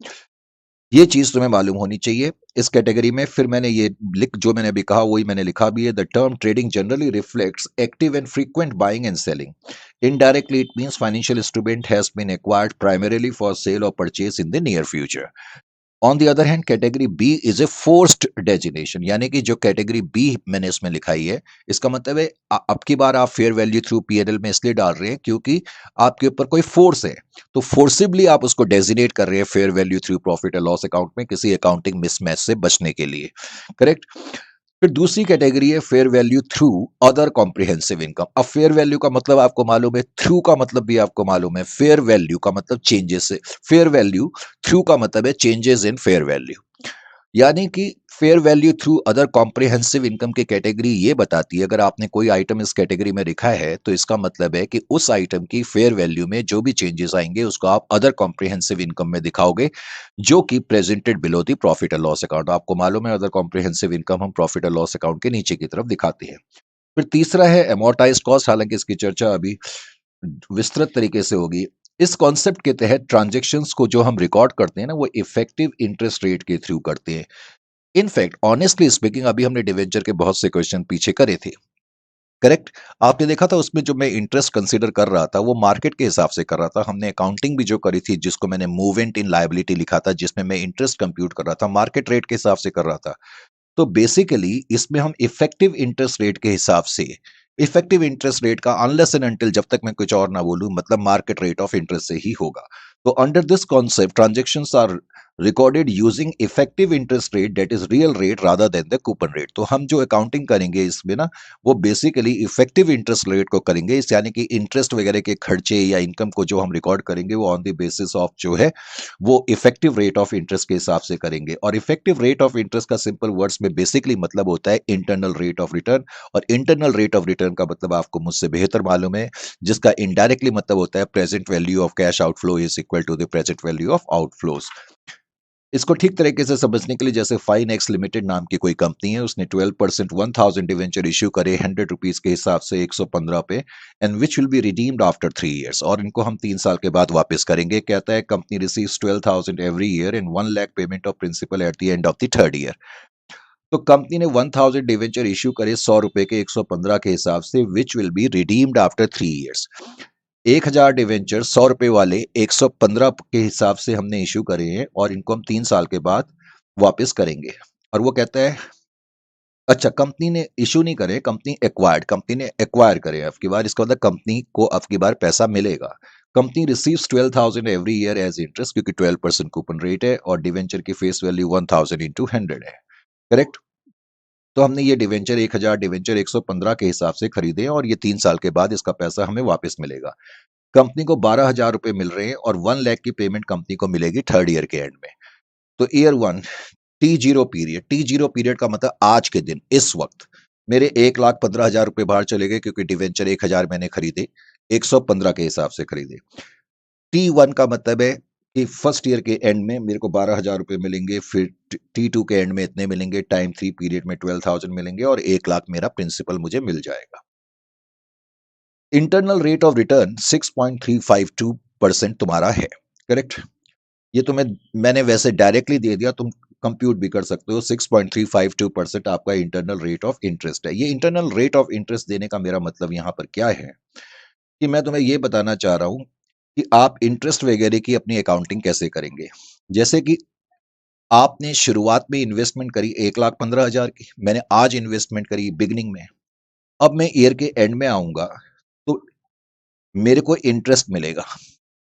ये चीज तुम्हें मालूम होनी चाहिए इस कैटेगरी में। फिर मैंने ये लिख, जो मैंने अभी कहा वही मैंने लिखा भी है, the term trading generally reflects active and frequent buying and selling. Indirectly it means financial instrument has been acquired primarily for sale और purchase in the near future. On the other hand category B is a forced designation, यानी कि जो category B मैंने इसमें लिखाई है इसका मतलब है अब की बार आप फेयर वैल्यू थ्रू पीएनएल में इसलिए डाल रहे हैं क्योंकि आपके ऊपर कोई फोर्स है, तो फोर्सिबली आप उसको डेजिग्नेट कर रहे हैं fair value through profit and loss account में किसी अकाउंटिंग मिसमैच से बचने के लिए। करेक्ट? फिर दूसरी कैटेगरी है fair value through other comprehensive income. अब फेयर वैल्यू का मतलब आपको मालूम है, थ्रू का मतलब भी आपको मालूम है। फेयर वैल्यू का मतलब चेंजेस से, फेयर वैल्यू थ्रू का मतलब है चेंजेस इन फेयर वैल्यू, यानी कि fair value through other comprehensive income की कैटेगरी ये बताती है अगर आपने कोई आइटम इस कैटेगरी में लिखा है तो इसका मतलब है कि उस आइटम की फेयर वैल्यू में जो भी चेंजेस आएंगे उसको आप अदर कॉम्प्रिहेंसिव इनकम में दिखाओगे, जो कि presented below the profit and loss account. आपको मालूम है अदर कॉम्प्रिहेंसिव इनकम हम प्रॉफिट एंड लॉस अकाउंट के नीचे की तरफ दिखाते हैं। फिर तीसरा है अमोर्टाइज कॉस्ट, हालांकि इसकी चर्चा अभी विस्तृत तरीके से होगी। इस कॉन्सेप्ट के तहत ट्रांजैक्शंस को जो हम रिकॉर्ड करते हैं ना वो इफेक्टिव इंटरेस्ट रेट के थ्रू करते हैं। इनफैक्ट ऑनेस्टली स्पीकिंग अभी हमने डिवेंचर के बहुत से क्वेश्चन पीछे करे थे। करेक्ट? आपने देखा था उसमें जो मैं इंटरेस्ट कंसीडर कर रहा था वो मार्केट के हिसाब से कर रहा था। हमने अकाउंटिंग भी जो करी थी जिसको मैंने मूवमेंट इन लायबिलिटी लिखा था, जिसमें मैं इंटरेस्ट कंप्यूट कर रहा था मार्केट रेट के हिसाब से कर रहा था। तो बेसिकली इसमें हम इफेक्टिव इंटरेस्ट रेट के हिसाब से, इफेक्टिव इंटरेस्ट रेट का अनलेस एंड अनटिल, जब तक मैं कुछ और ना बोलूं, मतलब मार्केट रेट ऑफ इंटरेस्ट से ही होगा। तो under this concept transactions are recorded using effective interest rate, that is real rate rather than the coupon rate. तो हम जो अकाउंटिंग करेंगे इसमें ना, वो बेसिकली इफेक्टिव इंटरेस्ट रेट को करेंगे, इस यानी कि इंटरेस्ट वगैरह के खर्चे या इनकम को जो हम रिकॉर्ड करेंगे वो ऑन द बेसिस ऑफ जो है वो इफेक्टिव रेट ऑफ इंटरेस्ट के हिसाब से करेंगे। और इफेक्टिव रेट ऑफ इंटरेस्ट का सिंपल वर्ड्स में बेसिकली मतलब होता है इंटरनल रेट ऑफ रिटर्न, और इंटरनल रेट ऑफ रिटर्न का मतलब आपको मुझसे बेहतर मालूम है, जिसका इनडायरेक्टली मतलब होता है present value of cash outflow is equal to the present value of outflows. इसको ठीक तरीके से समझने के लिए, जैसे फाइन एक्स लिमिटेड नाम की कोई कंपनी है, उसने 12% 1000 डिवेंचर इश्यू करे 100 रुपीज के हिसाब से 115 पे, and which will be redeemed after 3 years, और इनको हम 3 साल के बाद वापस करेंगे। कहता है company receives 12,000 every year and 1 lakh payment of principal at the end of the third year. तो कंपनी ने 1000 डिवेंचर इश्यू करे 100 रुपए के 115 के हिसाब से, which will be redeemed after 3 years। 1000 debenture 100 रुपए वाले 115 के हिसाब से हमने इशू करे हैं, और इनको हम 3 साल के बाद वापस करेंगे। और वो कहता है अच्छा, कंपनी ने इशू नहीं करे, कंपनी ने एक्वायर करे अब की बार, इसका मतलब कंपनी को अब की बार पैसा मिलेगा। Company receives 12,000 every year as interest, क्योंकि 12% कूपन रेट है और डिवेंचर की फेस वैल्यू 1000 इंटू 100 है। करेक्ट। तो हमने ये डिवेंचर 1000 डिवेंचर 115 के हिसाब से खरीदे, और ये 3 साल के बाद इसका पैसा हमें वापस मिलेगा। कंपनी को 12,000 रुपए मिल रहे हैं और 1 लाख की पेमेंट कंपनी को मिलेगी थर्ड ईयर के एंड में। तो ईयर 1 टी जीरो पीरियड का मतलब आज के दिन, इस वक्त मेरे 1,15,000 रुपए बाहर चले गए, क्योंकि डिवेंचर 1000 मैंने खरीदे 115 के हिसाब से खरीदे। T1 का मतलब है कि फर्स्ट ईयर के एंड में मेरे को 12,000 रुपए मिलेंगे, फिर T2 के एंड में इतने मिलेंगे, टाइम 3 पीरियड में 12,000 मिलेंगे, और 1 लाख मेरा प्रिंसिपल मुझे मिल जाएगा। इंटरनल रेट ऑफ रिटर्न 6.352% तुम्हारा है। करेक्ट। ये मैंने वैसे डायरेक्टली दे दिया, तुम कंप्यूट भी कर सकते हो। 6.352% आपका इंटरनल रेट ऑफ इंटरेस्ट है। ये इंटरनल रेट ऑफ इंटरेस्ट देने का मेरा मतलब यहाँ पर क्या है कि मैं तुम्हें ये बताना चाह रहा हूं कि आप इंटरेस्ट वगैरह की अपनी अकाउंटिंग कैसे करेंगे। जैसे कि आपने शुरुआत में इन्वेस्टमेंट करी 1,15,000 की, मैंने आज इन्वेस्टमेंट करी बिगिनिंग में, अब मैं ईयर के एंड में आऊंगा तो मेरे को इंटरेस्ट मिलेगा,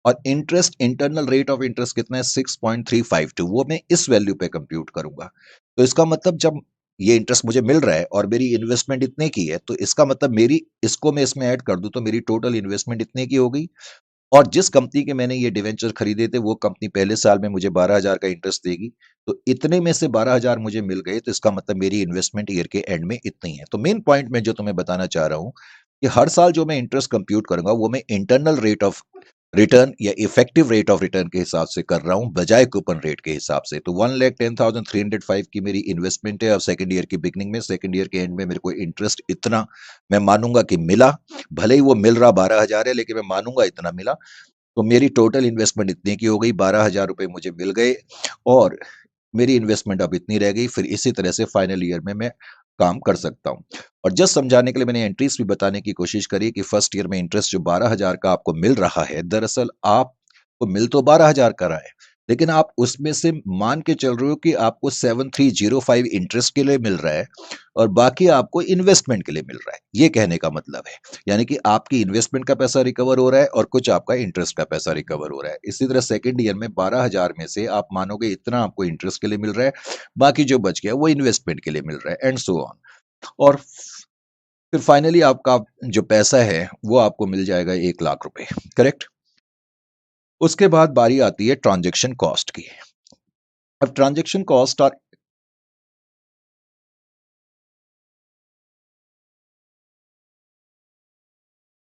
और interest internal rate of interest कितना है 6.352, वो मैं इस वैल्यू पे कंप्यूट करूंगा। तो इसका मतलब जब ये इंटरेस्ट मुझे मिल रहा है और मेरी इन्वेस्टमेंट इतने की है, तो इसका मतलब मेरी इसको मैं इसमें ऐड कर दूं तो मेरी टोटल इन्वेस्टमेंट इतने की हो गई। और जिस कंपनी के मैंने ये डिवेंचर खरीदे थे वो कंपनी पहले साल में मुझे 12,000 का इंटरेस्ट देगी, तो इतने में से 12,000 मुझे मिल गए, तो इसका मतलब मेरी इन्वेस्टमेंट ईयर के एंड में इतनी है। तो मेन पॉइंट में जो तुम्हें बताना चाह रहा हूं कि हर साल जो मैं इंटरेस्ट कंप्यूट करूंगा वो मैं इंटरनल रेट ऑफ रिटर्न या इफेक्टिव रेट ऑफ रिटर्न के हिसाब से कर रहा हूं, बजाय कूपन रेट के हिसाब से। तो 1,10,305 की मेरी इन्वेस्टमेंट है, अब सेकंड ईयर की बिगनिंग में, सेकंड ईयर के एंड में मेरे को इंटरेस्ट इतना मैं मानूंगा कि मिला, भले ही वो मिल रहा 12,000 है, लेकिन मैं मानूंगा इतना मिला। तो मेरी टोटल इन्वेस्टमेंट इतने की हो गई, 12,000 रुपए मुझे मिल गए, और मेरी इन्वेस्टमेंट अब इतनी रह गई। फिर इसी तरह से फाइनल ईयर में मैं काम कर सकता हूं। और जस्ट समझाने के लिए मैंने एंट्रीज भी बताने की कोशिश करी कि फर्स्ट ईयर में इंटरेस्ट जो 12,000 का आपको मिल रहा है, दरअसल आपको मिल तो 12,000 का रहा है, लेकिन आप उसमें से मान के चल रहे हो कि आपको 7,305 इंटरेस्ट के लिए मिल रहा है, और बाकी आपको इन्वेस्टमेंट के लिए मिल रहा है। ये कहने का मतलब है, यानी कि आपकी इन्वेस्टमेंट का पैसा रिकवर हो रहा है और कुछ आपका इंटरेस्ट का पैसा रिकवर हो रहा है। इसी तरह सेकंड ईयर में 12,000 में से आप मानोगे इतना आपको इंटरेस्ट के लिए मिल रहा है, बाकी जो बच गया वो इन्वेस्टमेंट के लिए मिल रहा है, एंड सो ऑन। और फिर फाइनली आपका जो पैसा है वो आपको मिल जाएगा 1 लाख रुपए। करेक्ट। उसके बाद बारी आती है ट्रांजेक्शन कॉस्ट की। अब ट्रांजेक्शन कॉस्ट आर